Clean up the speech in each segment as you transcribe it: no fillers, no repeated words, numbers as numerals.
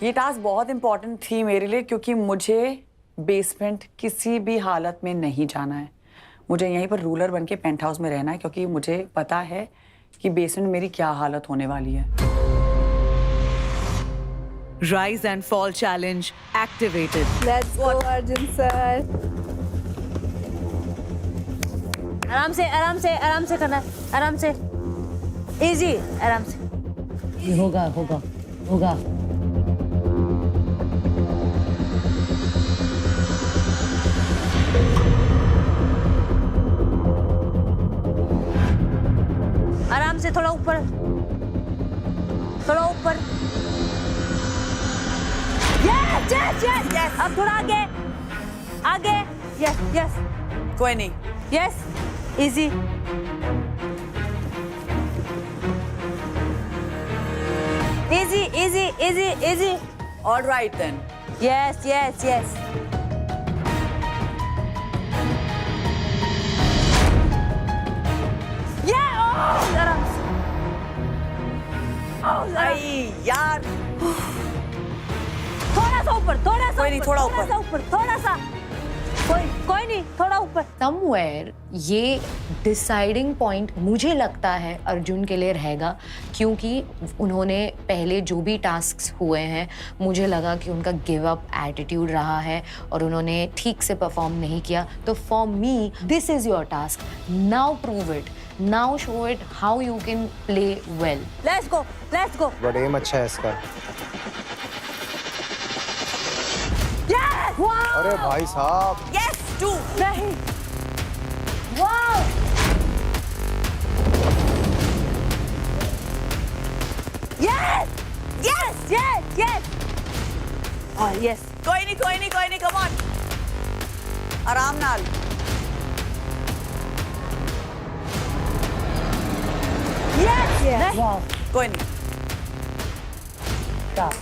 ये टास्क बहुत इंपॉर्टेंट थी मेरे लिए क्योंकि मुझे बेसमेंट किसी भी हालत में नहीं जाना है। मुझे यहीं पर रूलर बन के पेंट हाउस में रहना है क्योंकि मुझे पता है कि बेसमेंट मेरी क्या हालत होने वाली है। Rise and fall challenge activated. Let's go, Arjun sir. आराम से करना, आराम से, इजी, आराम से। होगा होगा होगा। आराम से, थोड़ा ऊपर, थोड़ा ऊपर। Yes yes yes yes. अब थोड़ा आगे, आगे। Yes yes. कोई नहीं। Yes, easy. Easy easy easy easy. All right then. Yes yes yes. आराम से। आई यार। थोड़ा सा ऊपर, थोड़ा सा कोई नहीं, ऊपर, थोड़ा थोड़ा सा ऊपर, थोड़ा सा। कोई नहीं, थोड़ा ऊपर। समवेयर ये डिसाइडिंग पॉइंट मुझे लगता है अर्जुन के लिए रहेगा, क्योंकि उन्होंने पहले जो भी टास्क्स हुए हैं मुझे लगा कि उनका गिव अप एटीट्यूड रहा है और उन्होंने ठीक से परफॉर्म नहीं किया। तो for me this is your task, now prove it, now show it how you can play well. Let's go, let's go. But एम अच्छा है इसका। अरे भाई साहब। Yes, two. नहीं। Wow. Yes yes yes yes. और यस। कोई नहीं, come on. आराम नाल। Yes yes. कोई नहीं। Yes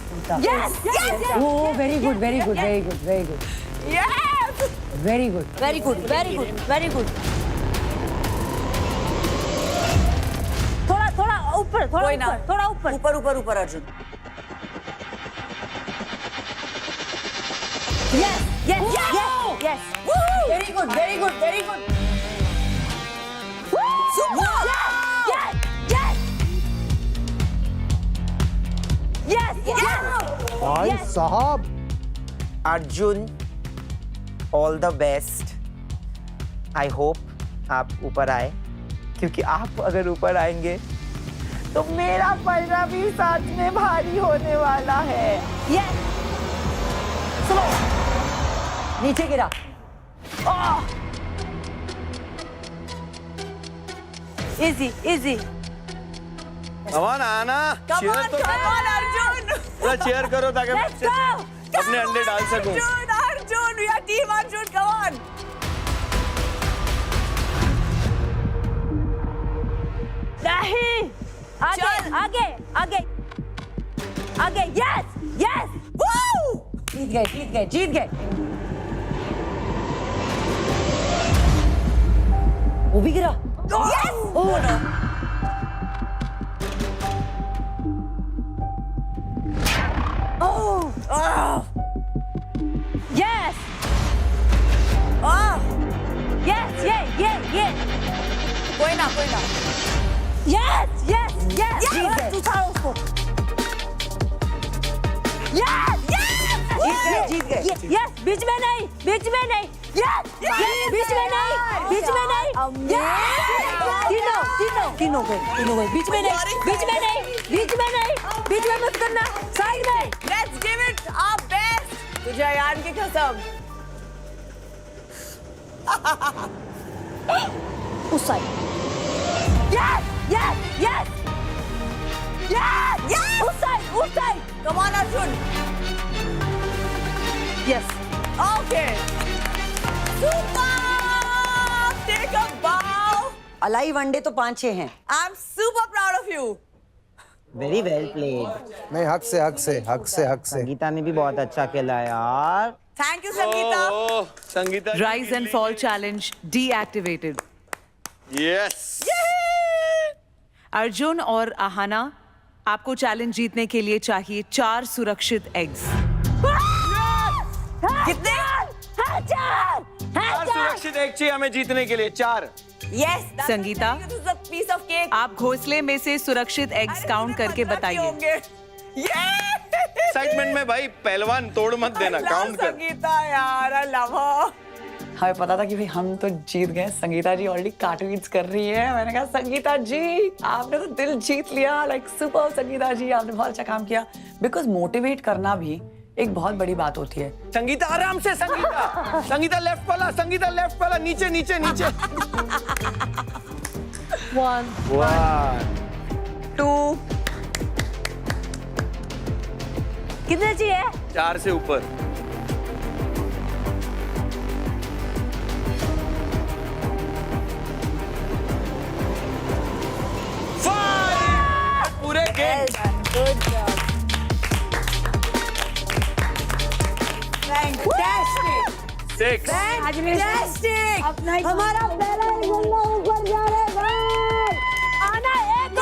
yes yes. Oh, very good, very good, very good, very good, Yes. very good. Very good, very good, very good. थोड़ा थोड़ा ऊपर, थोड़ा कोई ना। ऊपर, थोड़ा ऊपर। ऊपर Arjun. Yes yes yes yes. Very good, very good, very good. Super! Yes! Yes! Yes! Yes! भाई Yes! साहब। Arjun, all the best. I hope आप ऊपर आए, क्योंकि आप अगर ऊपर आएंगे तो मेरा पलड़ा भी साथ में भारी होने वाला है। Yes! Slow! नीचे गिरा। Easy, easy. कमान आना। Come on, Arjun. थोड़ा चेयर करो ताकि मैं Let's go! अपने अंडे डाल सकूं। Arjun, we are team Arjun. Come on. नहीं! आगे, आगे, आगे, आगे. Yes! Yes! Woo! जीत गए। वो भी गिरा। Yes. Oh no. Oh! Oh. Yes! Oh. Yes! Yeah! Yeah! Yeah! कोई ना। Yes! Yes! Yes! Yes! तू उठाओ उसको. Yes! Yes! जीत गए। Yes! बीच में नहीं. Yes! Yes! बीच में नहीं. तीनों गए. बीच में नहीं. बीच में मत करना. साइड में. Let's give it our best. तुझे अयान की कसम. उस side. Yes! Yes! Yes! Yes! Yes! उस side. Come on, Arjun. Yes. Okay. Super. Take a bow. Alive अंडे तो 5-6 हैं। I'm super proud of you. Very well played. नहीं, हक से। संगीता ने भी बहुत अच्छा खेला यार। Thank you, Sangeeta. Oh, Sangeeta. Rise and fall challenge deactivated. Yes. Arjun और आहाना आपको चैलेंज जीतने के लिए चाहिए 4 सुरक्षित एग्स। कितने? चार सुरक्षित एक चाहिए हमें जीतने के लिए 4। Yes, Sangeeta, piece of cake. आप घोंसले में से सुरक्षित एग्स काउंट करके बताइए। एक्साइटमेंट में भाई पहलवान तोड़ मत देना, काउंट कर। संगीता यार, I love her. हमें पता था कि भाई हम तो जीत गए। संगीता जी ऑलरेडी कार्टून्स कर रही है। मैंने कहा संगीता जी आपने तो दिल जीत लिया। लाइक सुपर संगीता जी, आपने बहुत अच्छा काम किया। बिकॉज मोटिवेट करना भी एक बहुत बड़ी बात होती है। संगीता आराम से, संगीता संगीता लेफ्ट वाला, संगीता लेफ्ट वाला, नीचे नीचे नीचे। 1 2 कितने चाहिए? 4 से ऊपर। 5 पूरे game. Good job. Fantastic. 6 Fantastic. हमारा पहला ही बंदा ऊपर जा रहा है भाई। आना एक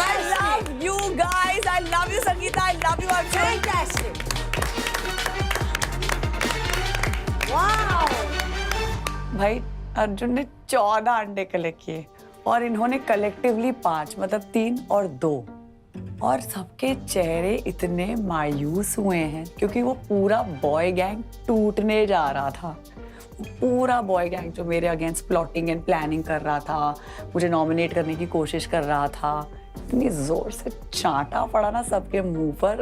I love you guys. I love you Sangeeta. I love you Arjun. Fantastic. Wow. भाई अर्जुन ने 14 अंडे कलेक्ट किए और इन्होंने कलेक्टिवली 5, मतलब 3 और 2, और सबके चेहरे इतने मायूस हुए हैं क्योंकि वो पूरा बॉय गैंग टूटने जा रहा था। पूरा बॉय गैंग जो मेरे अगेंस्ट प्लॉटिंग एंड प्लानिंग कर रहा था, मुझे नॉमिनेट करने की कोशिश कर रहा था, इतनी जोर से चांटा पड़ा ना सबके मुंह पर।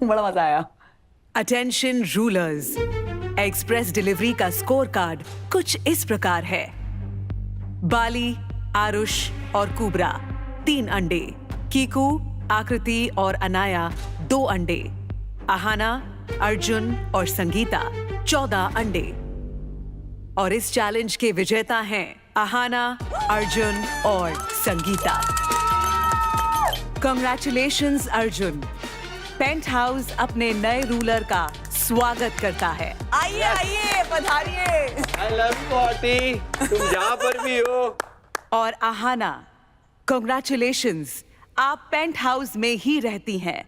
बड़ा मजा आया। अटेंशन रूलर्स, एक्सप्रेस डिलीवरी का स्कोर कार्ड कुछ इस प्रकार है। बाली, आरुष और कुबरा 3 अंडे, कीकू, आकृति और अनाया 2 अंडे, आहाना, अर्जुन और संगीता 14 अंडे। और इस चैलेंज के विजेता हैं आहाना, अर्जुन और Sangeeta. Congratulations Arjun. Paint house अपने नए रूलर का स्वागत करता है। आइए आइए पधारिए। I love you आंटी, तुम जहाँ पर भी हो। और आहाना, कांग्रेचुलेशंस, आप पेंट हाउस में ही रहती हैं।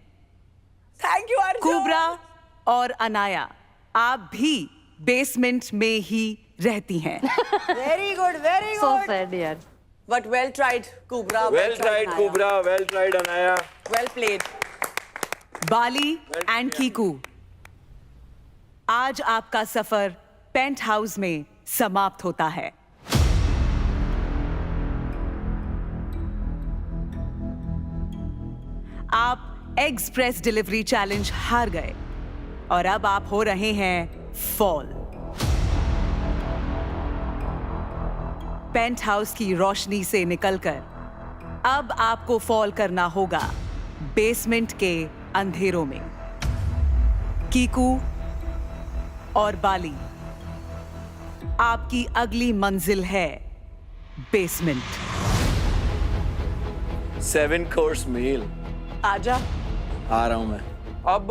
Thank you Arjun. कुबरा और अनाया, आप भी बेसमेंट में ही रहती हैं। Very good, very So good. sad यार. But well tried Kubra. Well tried Kubra, well tried Anaya. Well played. Bali and Kiku, आज आपका सफर पेंट हाउस में समाप्त होता है। आप एक्सप्रेस डिलीवरी चैलेंज हार गए और अब आप हो रहे हैं फॉल। पेंट हाउस की रोशनी से निकलकर अब आपको फॉल करना होगा बेसमेंट के अंधेरों में। कीकू और बाली, आपकी अगली मंजिल है बेसमेंट। 7 course meal। आजा। आ रहा हूँ मैं। अब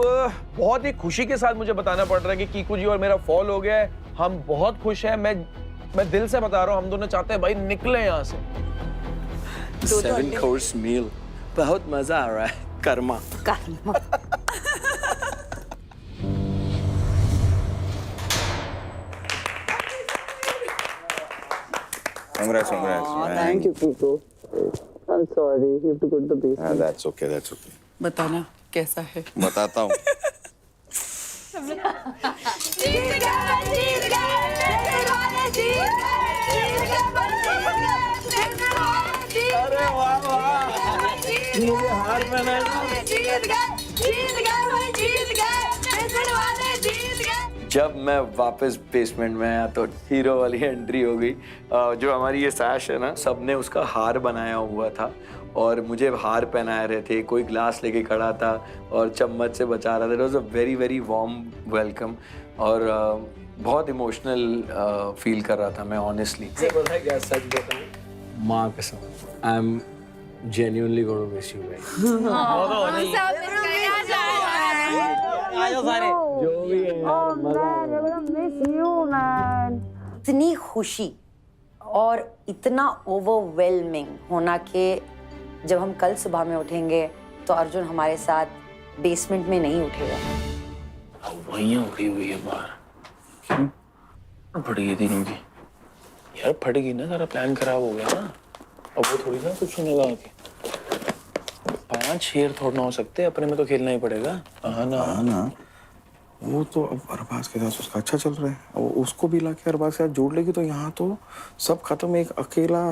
बहुत ही खुशी के साथ मुझे बताना पड़ रहा है कि कीकू जी और मेरा फॉल हो गया है। हम बहुत खुश हैं। मैं दिल से बता रहा हूँ, हम दोनों चाहते हैं भाई निकले यहाँ से। 7 course meal, बहुत मजा आ रहा है। Karma. Congrats, man. Thank you, Kiko. I'm sorry. You have to go to the basement. That's okay, that's okay. बताना कैसा है? बताता हूँ। अरे वाह वाह, मुझे हार जब मैं वापस बेसमेंट में आया तो हीरो वाली एंट्री हो गई। जो हमारी ये सैश है ना, सबने उसका हार बनाया हुआ था और मुझे हार पहनाए रहे थे। कोई ग्लास लेके खड़ा था और चम्मच से बचा रहा था। It was a very very warm welcome और बहुत इमोशनल फील कर रहा था मैं ऑनेस्टली। पता है क्या, सच बताऊं, माँ कसम, I am genuinely gonna miss you guys. जो भी है, इतनी खुशी और इतना ओवरवेलमिंग होना कि जब हम कल सुबह में उठेंगे तो अर्जुन हमारे साथ बेसमेंट में नहीं उठेगा। वहीं उठी हुई है बाहर। क्यों फट गई तीनों की? यार फट गई ना, सारा प्लान खराब हो गया ना। अब वो थोड़ी ना कुछ सुनेगा आके। 5 शेर थोड़ा ना हो सकते, अपने में तो खेलना ही पड़ेगा। हाँ ना। वो तो अब अरबाज के साथ उसका अच्छा चल रहा है, अब उसको भी लाके अरबाज के साथ जोड़ लेगी तो यहाँ तो सब खत्म। एक अकेला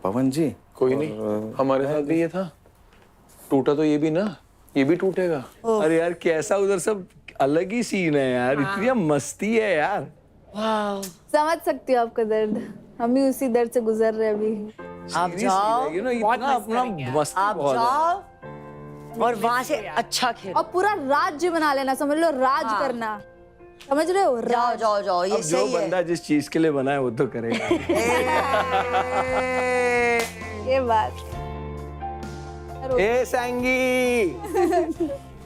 पवन जी। कोई नहीं, हमारे साथ भी ये था, टूटा तो ये भी ना, ये भी टूटेगा। अरे यार कैसा उधर सब अलग ही सीन है यार, इतनी मस्ती है यार। समझ सकती हूँ आपका दर्द, हम भी उसी दर्द से गुजर रहे हैं अभी। आप जाओ, इतना अपना मस्ती आप बहुत है। जाओ और वहां से अच्छा खेलो। और पूरा राज्य बना लेना, समझ लो राज करना, समझ रहे हो? जाओ जाओ जाओ, ये अब जो सही है। बंदा जिस चीज के लिए बना है वो तो करेगा। ये बात। ए सांगी,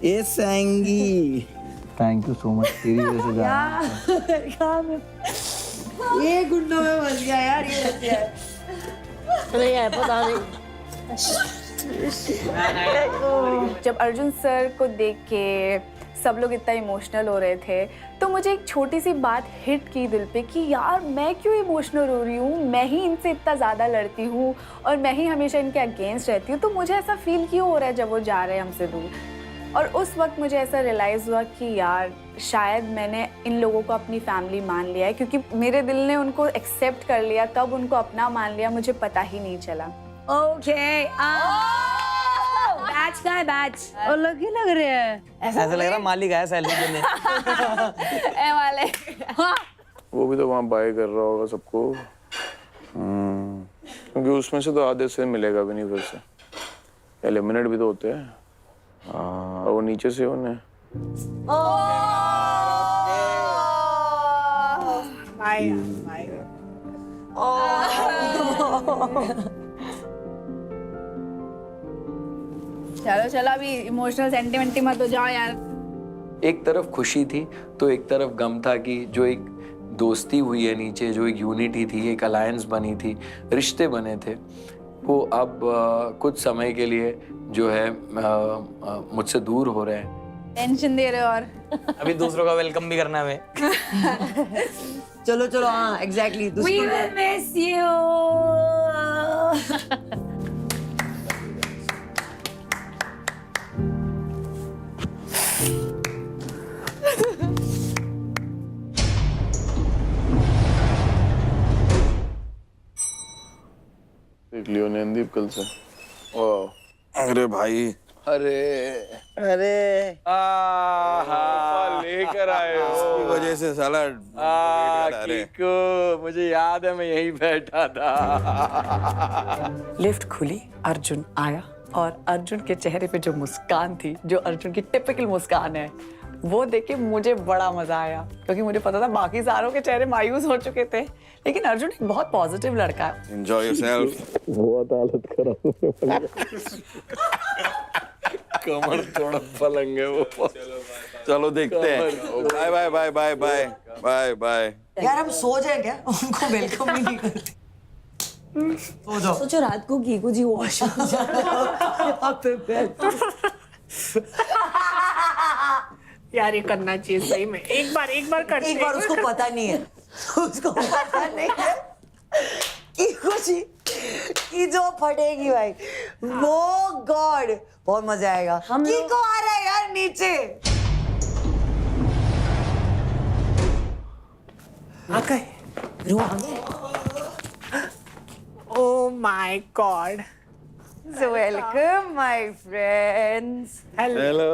ए सांगी, थैंक यू सो मच, तेरी वजह से जाना। ये गुंडों में फंस गया यार, ये फंस गया। नहीं है, पता नहीं। जब अर्जुन सर को देख के सब लोग इतना इमोशनल हो रहे थे तो मुझे एक छोटी सी बात हिट की दिल पे कि यार मैं क्यों इमोशनल हो रही हूँ, मैं ही इनसे इतना ज़्यादा लड़ती हूँ और मैं ही हमेशा इनके अगेंस्ट रहती हूँ, तो मुझे ऐसा फील क्यों हो रहा है जब वो जा रहे हैं हमसे दूर। और उस वक्त मुझे ऐसा रियलाइज़ हुआ कि यार शायद मैंने इन लोगों को अपनी फैमिली मान लिया है, क्योंकि मेरे दिल ने उनको एक्सेप्ट कर लिया, कब उनको अपना मान लिया मुझे पता ही नहीं चला। ओके, बैच का है बैच, और लग रहे हैं ऐसा लग रहा मालिक आया सैलरी देने। ए वाले। हाँ। वो भी तो वहाँ बाय कर रहा होगा सबको, क्योंकि उसमें से तो आधे से मिलेगा भी नहीं, फिर से एलिमिनेट भी तो होते हैं। और वो नीचे से उन्हें चलो चलो, अभी इमोशनल सेंटिमेंटी मत हो जाओ यार। एक तरफ खुशी थी तो एक तरफ गम था कि जो एक दोस्ती हुई है नीचे, जो एक यूनिटी थी, एक अलायंस बनी थी, रिश्ते बने थे, वो अब कुछ समय के लिए जो है मुझसे दूर हो रहे हैं। टेंशन दे रहे हो और अभी दूसरों का वेलकम भी करना है हमें। चलो चलो, हाँ exactly. We will miss you. देख लियो नंदीप कल से। वाह, अरे भाई, अरे लेकर आए हो इसकी वजह से साला कीको, मुझे याद है मैं यहीं बैठा था। लिफ्ट खुली, अर्जुन आया और अर्जुन के चेहरे पे जो मुस्कान थी, जो अर्जुन की टिपिकल मुस्कान है, वो देख के मुझे बड़ा मजा आया, क्योंकि मुझे पता था बाकी सारों के चेहरे मायूस हो चुके थे, लेकिन अर्जुन एक बहुत पॉजिटिव लड़का है। Enjoy yourself. बहुत हालत खराब। कमर थोड़ा पलंग है वो। चलो देखते हैं। Bye bye bye bye bye bye bye. यार हम सो जाए क्या? उनको वेलकम ही नहीं करते। सो जाओ। सोचो रात को कीकू जी वॉश यार ये करना चाहिए सही में, एक बार कर। एक बार उसको पता नहीं है, उसको पता नहीं है कि खुशी की जो फटेगी भाई, वो गॉड बहुत मजा आएगा। की को आ रहा है यार नीचे। Oh my God. So welcome my friends. Hello.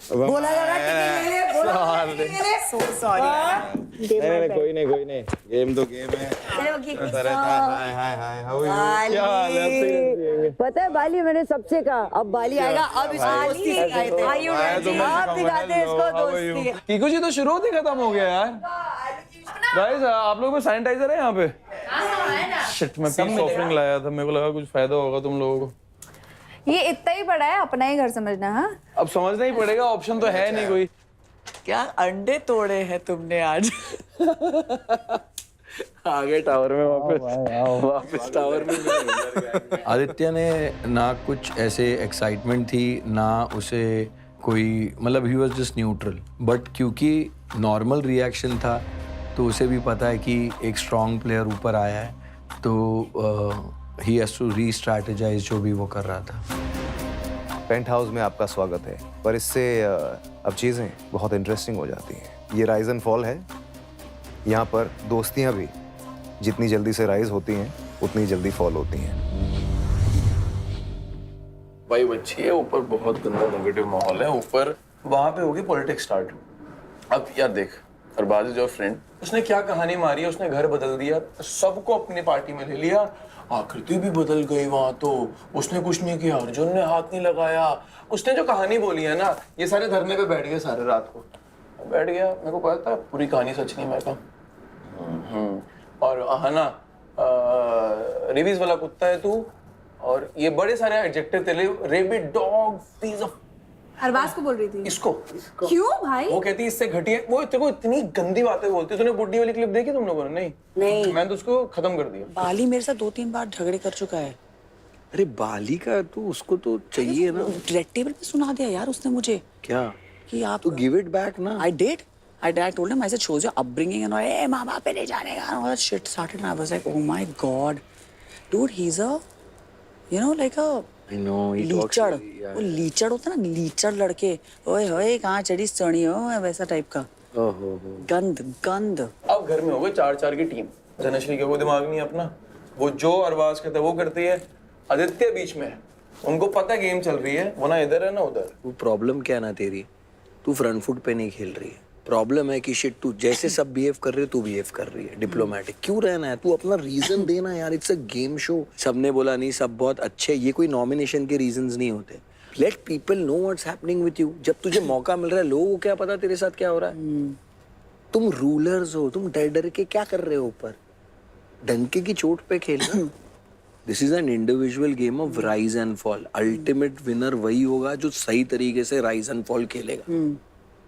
बोला जा रहा है So sorry. नहीं, कोई नहीं, गेम तो गेम है। अरे हाय हाय हाय, हाउ आर यू? पता है बाली, मैंने सबसे कहा अब बाली आएगा, अब इसको दोस्ती सिखाते हैं, आप दिखाते हैं इसको दोस्ती। कीकू जी तो शुरू होते खत्म हो गया यार। गाइस आप लोग में सैनिटाइजर है यहाँ पे? शिट, मैं पीस ऑफरिंग लाया था, मेरे को लगा कुछ फायदा होगा तुम लोगों को। ये इतना ही पड़ा है, अपना ही घर समझना। हाँ अब समझना ही पड़ेगा, ऑप्शन तो है नहीं कोई। क्या अंडे तोड़े हैं तुमने आज? आ गए टावर में वापस टावर में। आदित्य ने ना कुछ ऐसे एक्साइटमेंट थी ना उसे कोई, मतलब he was just neutral, but क्योंकि नॉर्मल रिएक्शन था तो उसे भी पता है कि एक स्ट्रॉन्ग प्लेयर ऊपर आया है, तो he has to restrategize जो भी वो कर रहा था। पेंट हाउस में आपका स्वागत है, पर इससे अब चीज़ें बहुत इंटरेस्टिंग हो जाती हैं। ये राइज एंड फॉल है, यहाँ पर दोस्तियाँ भी जितनी जल्दी से राइज होती हैं उतनी जल्दी फॉल होती हैं। भाई बच्ची है, ऊपर बहुत गंदा नेगेटिव माहौल है, ऊपर वहां पे होगी पॉलिटिक्स स्टार्ट। अब यार देख, अरबाज इज योर फ्रेंड, उसने क्या कहानी मारी है, उसने घर बदल दिया, सबको अपनी पार्टी में ले लिया, आकृति भी बदल गई वहां, तो उसने कुछ नहीं किया, अर्जुन ने हाथ नहीं लगाया, उसने जो कहानी बोली है ना, ये सारे धरने पे बैठ गए सारे रात को, बैठ गया, मेरे को पता था पूरी कहानी सच नहीं, मैं कहा और हाँ ना, रिवीज वाला कुत्ता है तू, और ये बड़े सारे एडजेक्टिव तेरे लिए, rabid dog, piece of, Arbaz को बोल रही थी इसको क्यों भाई? वो कहती है इससे घटिया, वो तेरे को इतनी गंदी बातें बोलती है। तूने बुड्ढी वाली क्लिप देखी तुम लोगों ने? नहीं, मैंने तो उसको खत्म कर दिया। बाली मेरे साथ 2-3 बार झगड़े कर चुका है। अरे बाली का तो उसको तो चाहिए ना। रेड टेबल पे सुना दिया यार उसने मुझे क्या कि आप तो गिव इट बैक ना। I told him, I said, shows your upbringing and all, hey, माँ बाप पे ले जाने का, and all that shit started, and I was like, oh my god, dude, he's a, you know, like a I know, he talks लीचड़, really, yeah. वो लीचड़ होता ना, लीचड़ लड़के, ओए होए कहाँ चढ़ी सड़ी हो, वैसा टाइप का, ओहो गंद। अब घर में हो गए 4-4 की टीम, धनश्री का कोई दिमाग नहीं अपना, वो जो अरबाज कहता है वो करती है, आदित्य बीच में है, उनको पता गेम चल रही है, वो ना इधर है ना उधर। वो प्रॉब्लम क्या ना तेरी, तू फ्रंट फुट पे नहीं खेल रही है। प्रॉब्लम है कि शिट तू जैसे सब बिहेव कर रहे हो तू बिहेव कर रही है डिप्लोमेटिक। क्यों रहना है, तू अपना रीजन देना यार, इट्स अ गेम शो। सबने बोला नहीं सब बहुत अच्छे, ये कोई नॉमिनेशन के रीजंस नहीं होते। Let people know what's happening with you. जब तुझे मौका मिल रहा है, लोगों को क्या पता तेरे साथ क्या हो रहा है। तुम रूलर्स हो, तुम डर डर के क्या कर रहे हो ऊपर, डंके की चोट पे खेलना। This is an individual game of rise and fall. Ultimate winner वही होगा जो सही तरीके से राइज एंड फॉल खेलेगा।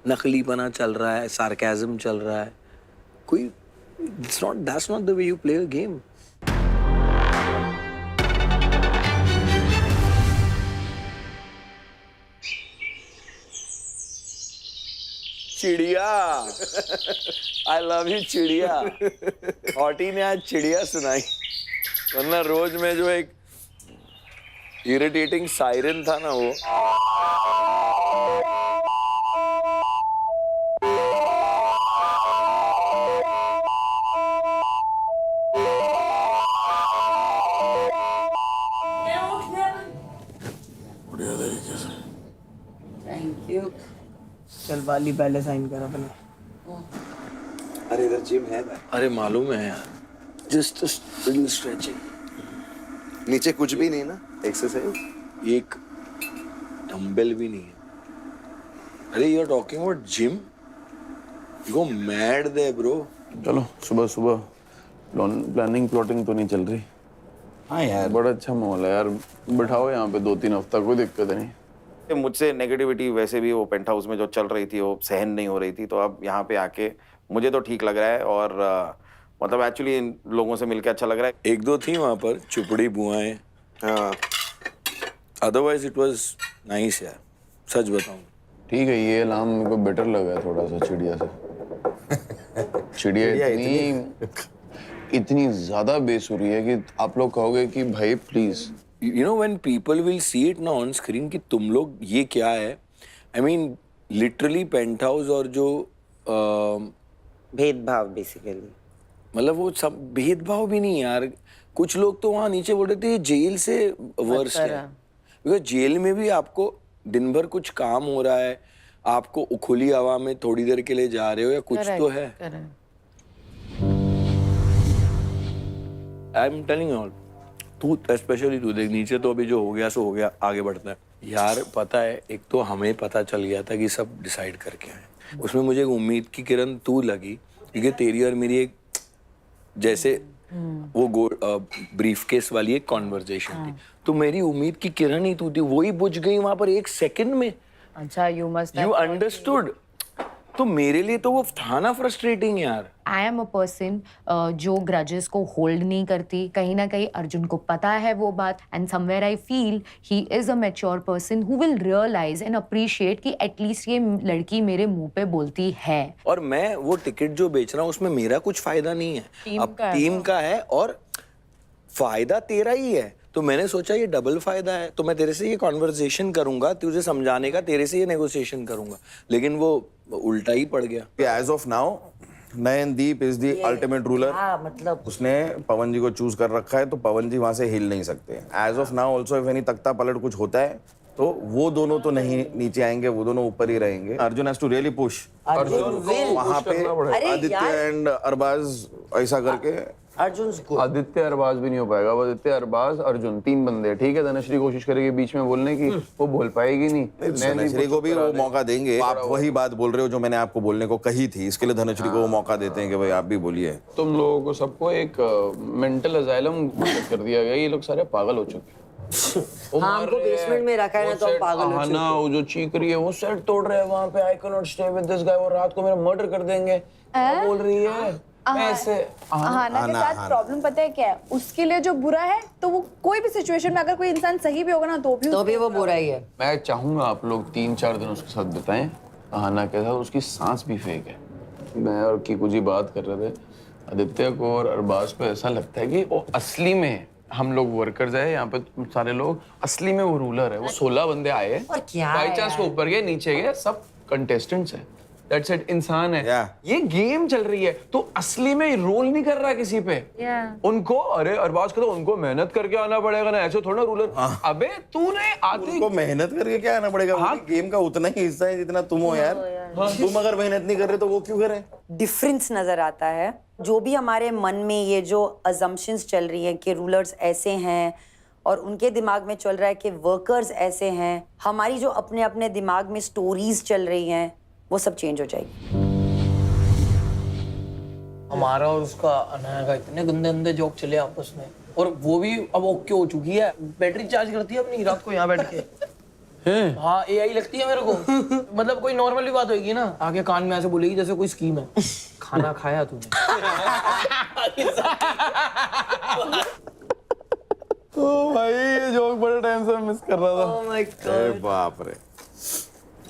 नकलीपना चल रहा है, सार्केज्म चल रहा है, कोई that's not the way you play a game. चिड़िया, I love you चिड़िया। हॉटी ने आज चिड़िया सुनाई, वरना रोज में जो एक इरिटेटिंग सायरन था ना वो। चल वाली पहले साइन कर अपने। अरे इधर जिम है भाई। अरे मालूम है यार, जस्ट लिटिल स्ट्रेचिंग। नीचे कुछ भी नहीं ना, एक्सरसाइज एक डंबल भी नहीं है। अरे you are talking about gym, go mad they bro. चलो सुबह सुबह प्लानिंग प्लॉटिंग तो नहीं चल रही। हाँ यार, बड़ा अच्छा माहौल है यार, बिठाओ यहाँ पे 2-3 हफ्ता, कोई दिक्कत नहीं। मुझसे नेगेटिविटी वैसे भी वो पेंट हाउस में जो चल रही थी वो सहन नहीं हो रही थी, तो अब यहाँ पे आके मुझे तो ठीक लग रहा है। और मतलब एक्चुअली इन लोगों से मिलकर अच्छा लग रहा है। 1-2 थी वहाँ पर चुपड़ी बुआएं, हाँ, अदरवाइज इट वाज नाइस यार, सच बताऊं। ठीक है, ये अलार्म मेरे को बेटर लगा है थोड़ा सा चिड़िया से। चिड़िया इतनी ज्यादा बेसुरी है कि आप लोग कहोगे कि भाई please. You know when people will see it ना on screen कि तुम लोग ये क्या है, I mean literally पेंटहाउस और जो भेदभाव बेसिकली, मतलब वो सब भेदभाव भी नहीं यार। कुछ लोग तो वहाँ नीचे बोल रहे थे ये जेल से वर्स्ट है, बिकॉज जेल में भी आपको दिन भर कुछ काम हो रहा है, आपको खुली हवा में थोड़ी देर के लिए जा रहे हो या कुछ तो है। आई एम टेलिंग ऑल, तू स्पेशली तू देख, नीचे तो अभी जो हो गया सो हो गया, आगे बढ़ता है यार। पता है, एक तो हमें पता चल गया था कि सब डिसाइड करके आए, उसमें मुझे एक उम्मीद की किरण तू लगी, क्योंकि तेरी और मेरी एक जैसे वो ब्रीफकेस वाली एक कॉन्वर्जेशन थी, तो मेरी उम्मीद की किरण ही तू थी, वही बुझ गई वहां पर 1 सेकंड में। अच्छा, यू अंडरस्टूड। तो मेरे लिए तो वो था ना फ्रस्ट्रेटिंग यार। आई एम अ पर्सन जो ग्रजेस को होल्ड नहीं करती। कहीं ना कहीं अर्जुन को पता है वो बात, and somewhere I feel he is a mature person who will realise and appreciate कि एटलीस्ट ये लड़की मेरे मुंह पे बोलती है। और मैं वो टिकट जो बेच रहा हूँ उसमें मेरा कुछ फायदा नहीं है, अब टीम का है और फायदा तेरा ही है। तो मैंने सोचा ये डबल फायदा है, तो मैं तेरे से ये कॉन्वर्सेशन करूंगा, तुझे समझाने का, तेरे से ये नेगोशिएशन करूंगा, लेकिन वो उल्टा ही पड़ गया। As of now Nayandeep is the ultimate ruler. मतलब उसने पवन जी को चूज कर रखा है, तो पवन जी वहां से हिल नहीं सकते। As of now also if any तख्ता पलट कुछ होता है तो वो दोनों तो नहीं नीचे आएंगे, वो दोनों ऊपर ही रहेंगे। Arjun has to really push वहां पे आदित्य एंड अरबाज ऐसा करके। अर्जुन आदित्य अरबाज भी नहीं हो पाएगा, वो आदित्य अरबाज अर्जुन 3 बंदे, ठीक है। धनश्री कोशिश करेगी बीच में बोलने की, वो बोल पाएगी नहीं। धनश्री को भी वो मौका देंगे। आप वही बात बोल रहे हो जो मैंने आपको बोलने को कही थी, इसके लिए धनश्री को वो मौका देते हैं कि भाई आप भी बोलिए। तुम लोगों को सबको एक मेंटल अजाइलम कर दिया गया, ये लोग सारे पागल हो चुके हैं। हाँ, हमको बेसमेंट में रखा है ना, तो हम पागल हो चुके हैं। वो जो चीख रही है, वो सेट तोड़ रहे हैं वहां पे, I can not stay with this guy, वो रात को मेरा मर्डर कर देंगे, बोल रही है ऐसे। अहाना के साथ प्रॉब्लम पता है क्या है? उसके लिए जो बुरा है, तो वो कोई भी सिचुएशन में अगर कोई इंसान सही भी होगा ना, तो भी वो बुरा ही है। मैं चाहूंगा आप लोग 3-4 दिन उसके साथ बिताएं। अहाना के साथ उसकी सांस भी फेक है। मैं और कीकू जी बात कर रहे थे, आदित्य को और अरबाज को ऐसा लगता है कि वो असली में, हम लोग वर्कर्स है यहाँ पे सारे लोग, असली में वो रूलर है। वो 16 बंदे आए हैं, बाई चांस वो ऊपर गए नीचे गए, सब कंटेस्टेंट्स हैं। That's it, इंसान है। ये गेम चल रही है, तो असली में रोल नहीं कर रहा किसी पे। उनको, अरे अरबाज को तो उनको मेहनत करके आना पड़ेगा ना, ऐसे थोड़ा रूलर। अबे तूने आते उनको मेहनत करके क्या आना पड़ेगा? गेम का उतना ही हिस्सा है जितना तुम हो यार। तुम अगर मेहनत नहीं कर रहे तो वो क्यों करें? डिफरेंस नजर आता है। जो भी हमारे मन में ये जो अजम्पशंस चल रही हैं कि रूलर्स ऐसे हैं, और उनके दिमाग में चल रहा है कि वर्कर्स ऐसे हैं, हमारी जो अपने अपने दिमाग में स्टोरीज चल रही हैं, वो सब चेंज हो जाएगी। हमारा और उसका अनाया का इतने गंदे गंदे जोक चले आपस में, और वो भी अब ओके हो चुकी है। बैटरी चार्ज करती है अपनी रात को यहाँ बैठ के। हाँ, एआई लगती है मेरे को। मतलब कोई नॉर्मल भी बात होगी ना, आगे कान में ऐसे बोलेगी जैसे कोई स्कीम है। खाना खाया तूने? ओ भाई, ये जोक बड़े टाइम से मिस कर रहा था। Oh my God. अरे बाप रे।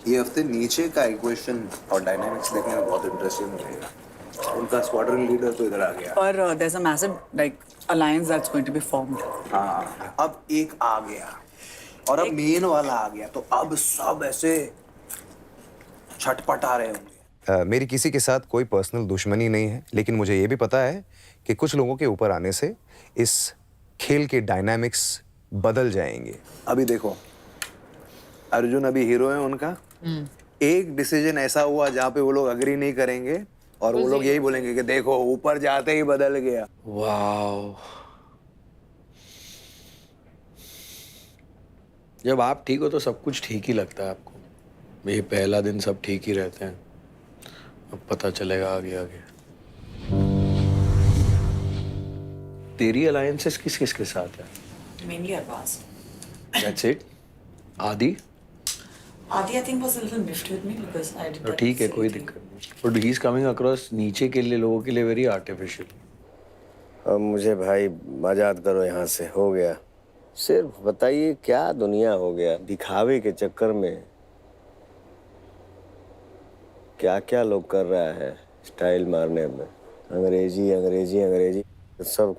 ये हफ्ते नीचे का इक्वेशन और डायनामिक्स देखने में बहुत इंटरेस्टिंग रहेगा। उनका स्क्वाड्रन लीडर तो इधर आ गया, और there's a massive like alliance that's going to be formed. हाँ, अब एक आ गया और अब मेन वाला आ गया, तो अब सब ऐसे छटपटा रहे होंगे। मेरी किसी के साथ कोई पर्सनल दुश्मनी नहीं है, लेकिन मुझे ये भी पता है कि कुछ लोगों के ऊपर आने से इस खेल के डायनामिक्स बदल जाएंगे। अभी देखो, अर्जुन अभी हीरो है उनका। एक डिसीजन ऐसा हुआ जहाँ पे वो लोग अग्री नहीं करेंगे और वो लोग यही बोलेंगे कि देखो ऊपर जाते ही बदल गया। वाओ, जब आप ठीक हो तो सब कुछ ठीक ही लगता है आपको। ये पहला दिन सब ठीक ही रहते हैं, अब पता चलेगा आगे आगे। तेरी अलायंसेस किस किस के साथ है? Mainly Arbaaz. That's it? आदि? Adi, I think, was a little miffed with me because I did. तो ठीक है, कोई दिक्कत नहीं। But he is coming across नीचे के लिए लोगों के लिए very artificial. अब मुझे भाई आजाद करो यहाँ से, हो गया। सिर्फ बताइए क्या दुनिया हो गया, दिखावे के चक्कर में क्या क्या लोग कर रहा है स्टाइल मारने में। अंग्रेजी अंग्रेजी अंग्रेजी सब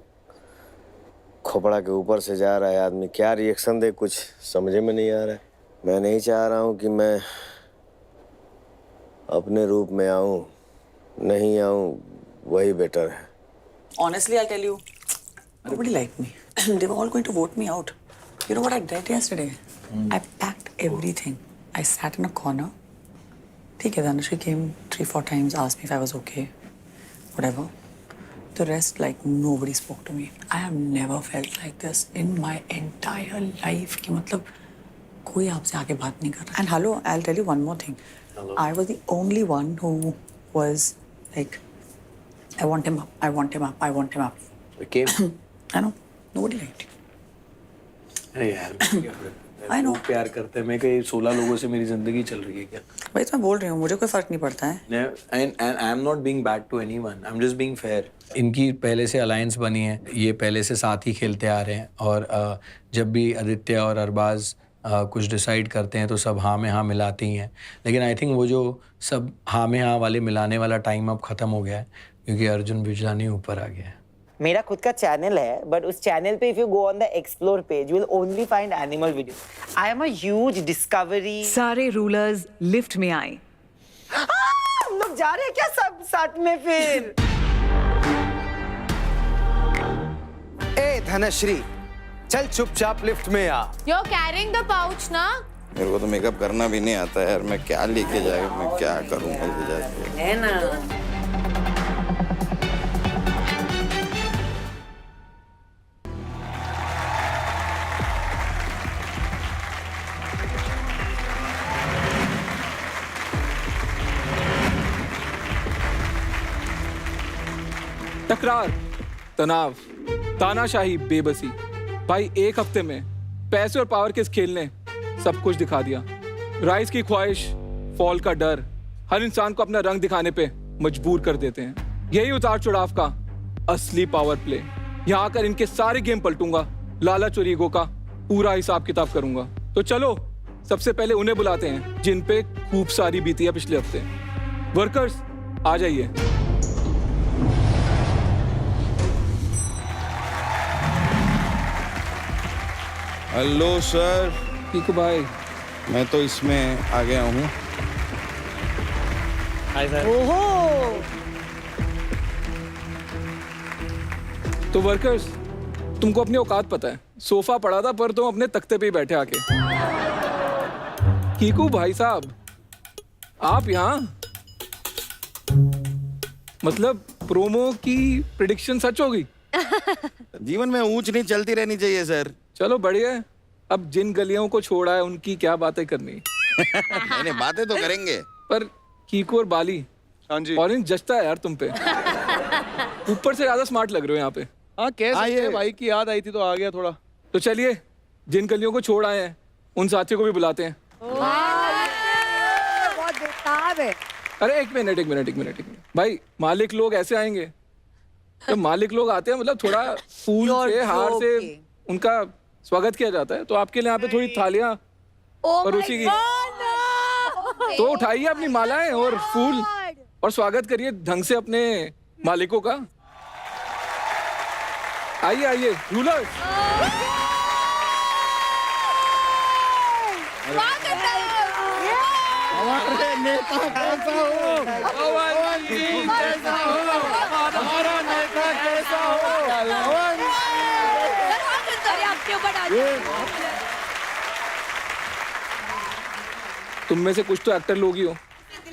खोपड़ा के ऊपर से जा रहा है। आदमी क्या रिएक्शन दे, कुछ समझे में नहीं आ रहा है। मैं नहीं चाह रहा हूँ कि मैं अपने रूप में आऊँ, नहीं आऊँ, वही बेटर है। Honestly, I'll tell you, nobody liked me. They were all going to vote me out. You know what I did yesterday? I packed everything. I sat in a corner. ठीक है, Dhanushri came 3-4 times, asked me if I was okay, whatever. The rest, like, nobody spoke to me. I have never felt like this in my entire life. कि मतलब कोई आपसे आके बात नहीं कर रहा. And hello, I'll tell you one more thing. Hello. I was the only one who was like, I want him up, I want him up, I want him up. Okay. I know, nobody liked you. अरे यार, I know. वो प्यार करते हैं। मैं कहीं 16 लोगों से मेरी जिंदगी चल रही है क्या? भाई तो मैं बोल रही हूँ, मुझे कोई फर्क नहीं पड़ता है। And I am not being bad to anyone. I'm just being fair. इनकी पहले से अलायंस बनी है, ये पहले से साथ ही खेलते आ रहे हैं और जब भी आदित्य और अरबाज कुछ डिसाइड करते हैं तो सब हाँ में हाँ मिलाते ही हैं। लेकिन आई थिंक वो जो सब हाँ में हाँ वाले मिलाने वाला टाइम अब ख़त्म हो गया है क्योंकि अर्जुन बिजलानी ऊपर आ गया है। मेरा खुद का चैनल है, बट उस चैनल पे if you go on the explore page you will only find animal videos. I am a huge discovery. सारे रूलर्स लिफ्ट में आए। हम लोग जा रहे हैं क्या सब साथ में फिर? ए धनश्री, चल चुपचाप लिफ्ट में आ। You're carrying the pouch ना? मेरे को तो मेकअप करना भी नहीं आता है यार, मैं क्या लेके जाए, मैं क्या करूँगा लेके जाके। है ना। तकरार, तनाव, तानाशाही, बेबसी। भाई एक हफ्ते में पैसे और पावर के इस खेल ने सब कुछ दिखा दिया। राइज की ख्वाहिश, फॉल का डर हर इंसान को अपना रंग दिखाने पे मजबूर कर देते हैं। यही उतार चढ़ाव का असली पावर प्ले। यहाँ आकर इनके सारे गेम पलटूंगा, लालच और ईगो का पूरा हिसाब किताब करूंगा। तो चलो सबसे पहले उन्हें बुलाते हैं जिन पे खूब सारी बीती है पिछले हफ्ते। वर्कर्स आ जाइए। Hello sir. पीकू भाई, मैं तो इसमें आ गया हूँ। Hi sir. ओहो। तो वर्कर्स, तुमको अपनी औकात पता है। सोफा पड़ा था पर तुम अपने तख्ते पे ही बैठे आके। कीकू भाई साहब, आप यहाँ? मतलब प्रोमो की प्रेडिक्शन सच होगी? जीवन में ऊंच नीच चलती रहनी चाहिए सर। चलो बढ़िया है। अब जिन गलियों को छोड़ा है उनकी क्या बातें करनी। नहीं बातें तो करेंगे। पर कीकू और बाली, हाँ जी। ऑरेंज जचता है यार तुम पे। ऊपर से ज्यादा स्मार्ट लग रहे हो यहाँ पे। हाँ कह सकते हैं, भाई की याद आई थी तो आ गया थोड़ा। तो चलिए जिन गलियों को छोड़ आए हैं उन साथियों को भी बुलाते हैं। बहुत बेताब है। अरे एक मिनट भाई, मालिक लोग ऐसे आएंगे? तो मालिक लोग आते हैं मतलब थोड़ा फूल से, हार से उनका स्वागत किया जाता है। तो आपके लिए यहाँ पे थोड़ी थालियां और रुचि की, तो उठाइए अपनी मालाएं और फूल और स्वागत करिए ढंग से अपने मालिकों का। आइए आइए रूलर्स। हमारे नेता कैसा हो, पवन जी कैसा हो, हमारा नेता कैसा हो, पवन। तुम में से कुछ तो एक्टर लोग ही हो।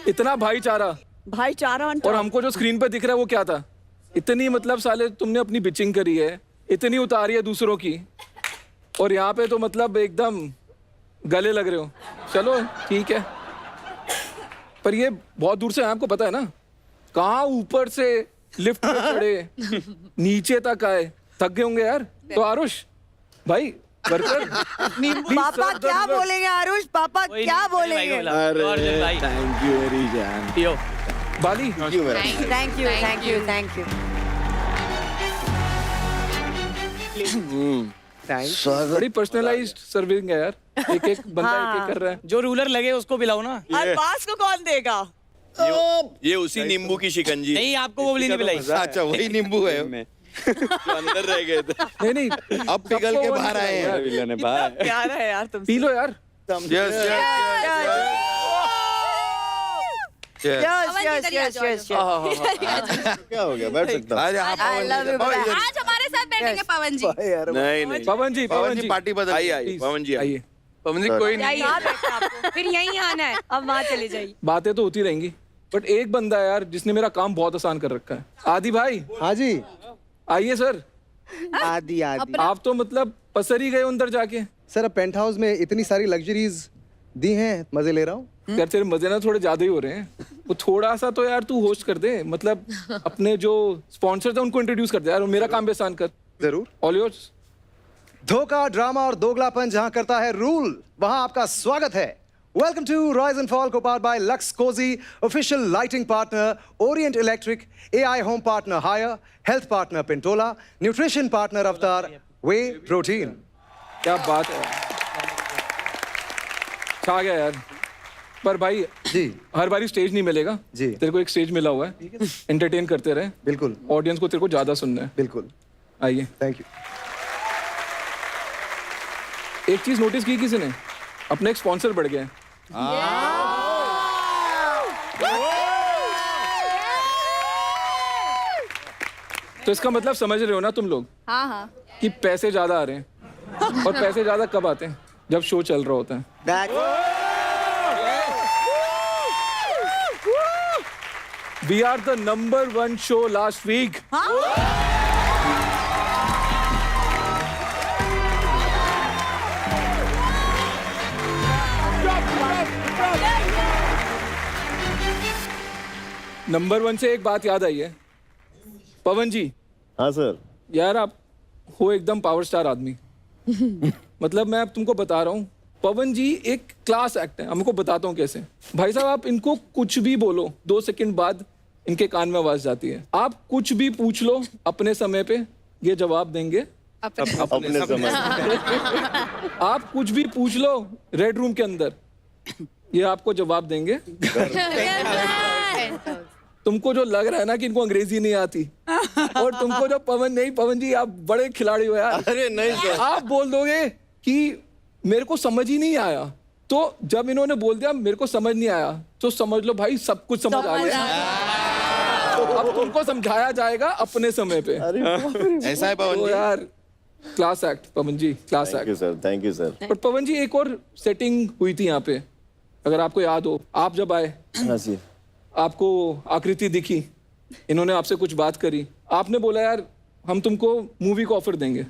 इतना भाईचारा और हमको जो स्क्रीन पे दिख रहा है वो क्या था? इतनी मतलब साले तुमने अपनी बिचिंग करी है, इतनी उतारी है दूसरों की, और यहाँ पे तो मतलब एकदम गले लग रहे हो। चलो ठीक है, पर ये बहुत दूर से आपको पता है ना, कहाँ ऊपर से लिफ्ट पे चढ़े नीचे तक आए, थक गए होंगे यार। तो आरुष भाई, वर्कर पापा क्या बोलेंगे? आरुष पापा क्या बोलेंगे? अरे थैंक यू वेरी जान। बाली, थैंक यू। बड़ी पर्सनलाइज्ड सर्विंग है यार। एक बंदा एक कर रहा है। जो रूलर लगे उसको पिलाओ ना। अरबाज को कौन देगा? ये उसी नींबू की शिकंजी। नहीं, आपको वो वाली नहीं पिलाई। अच्छा वही नींबू है जो अंदर रह गए थे। नहीं अब पिघल के बाहर आए हैं। प्यारा है यार तुम। पी लो यार। यस क्या हो गया? बैठ सकता हूं। आज हमारे साथ बैठेंगे पवन जी। नहीं पवन जी पार्टी बदल। आइए पवन जी आइए। पवन जी कोई नहीं, फिर यहीं आना है। अब वहाँ चले जाइए। बातें तो होती रहेंगी, बट एक बंदा है यार जिसने मेरा काम बहुत आसान कर रखा है। आदि भाई। हाँ जी। आइए सर। आदि आप तो मतलब पसर ही गए अंदर जाके। सर अब पेंट हाउस में इतनी सारी लग्जरीज दी हैं, मजे ले रहा हूँ। यार तेरे मजे ना थोड़े ज्यादा ही हो रहे हैं। वो थोड़ा सा तो यार तू होस्ट कर दे, मतलब अपने जो स्पॉन्सर थे उनको इंट्रोड्यूस कर दे यार, मेरा काम भी आसान कर। जरूर। All yours. धोखा, ड्रामा और दोगलापन जहां करता है रूल, वहां आपका स्वागत है। Welcome to Rise and Fall, co-powered by Lux Cozy, official lighting partner Orient Electric, AI home partner Haier, health partner Pentola, nutrition partner Avatar, Whey Protein. क्या बात है, छा गया यार। पर भाई जी, हर बारी स्टेज नहीं मिलेगा जी। तेरे को एक स्टेज मिला हुआ है, एंटरटेन करते रहे। बिल्कुल, ऑडियंस को तेरे को ज्यादा सुनना है। बिल्कुल, आइए। Thank you. एक चीज नोटिस की किसी ने, अपने एक स्पॉन्सर बढ़ गए हैं। तो इसका मतलब समझ रहे हो ना तुम लोग? हाँ हाँ। कि पैसे ज्यादा आ रहे हैं। और पैसे ज्यादा कब आते हैं? जब शो चल रहा होता है। We are the number 1 show last week. Number 1 से एक बात याद आई है, पवन जी। हाँ सर। यार आप हो एकदम पावर स्टार आदमी। मतलब मैं अब तुमको बता रहा हूँ, पवन जी एक क्लास एक्ट है। हमको बताता हूँ कैसे। भाई साहब आप इनको कुछ भी बोलो, 2 सेकंड बाद इनके कान में आवाज जाती है। आप कुछ भी पूछ लो अपने समय पे, ये जवाब देंगे अपने समय। आप कुछ भी पूछ लो रेड रूम के अंदर, ये आपको जवाब देंगे। तुमको जो लग रहा है ना कि इनको अंग्रेजी नहीं आती, और तुमको जो पवन जी आप बड़े खिलाड़ी हो यार। अरे नहीं सर। आप बोल दोगे कि मेरे को समझ ही नहीं आया, तो जब इन्होंने बोल दिया मेरे को समझ नहीं आया, तो समझ लो भाई सब कुछ समझ आ गया। अब तुमको समझाया जाएगा अपने समय पे। ऐसा है पवन तो जी। यार class act Pawan ji, class thank you act. Sir, thank you sir. पर पवन जी एक और सेटिंग हुई थी यहाँ पे, अगर आपको याद हो। आप जब आए, हाँ जी, आपको आकृति दिखी, इन्होंने आपसे कुछ बात करी, आपने बोला यार हम तुमको मूवी का ऑफर देंगे।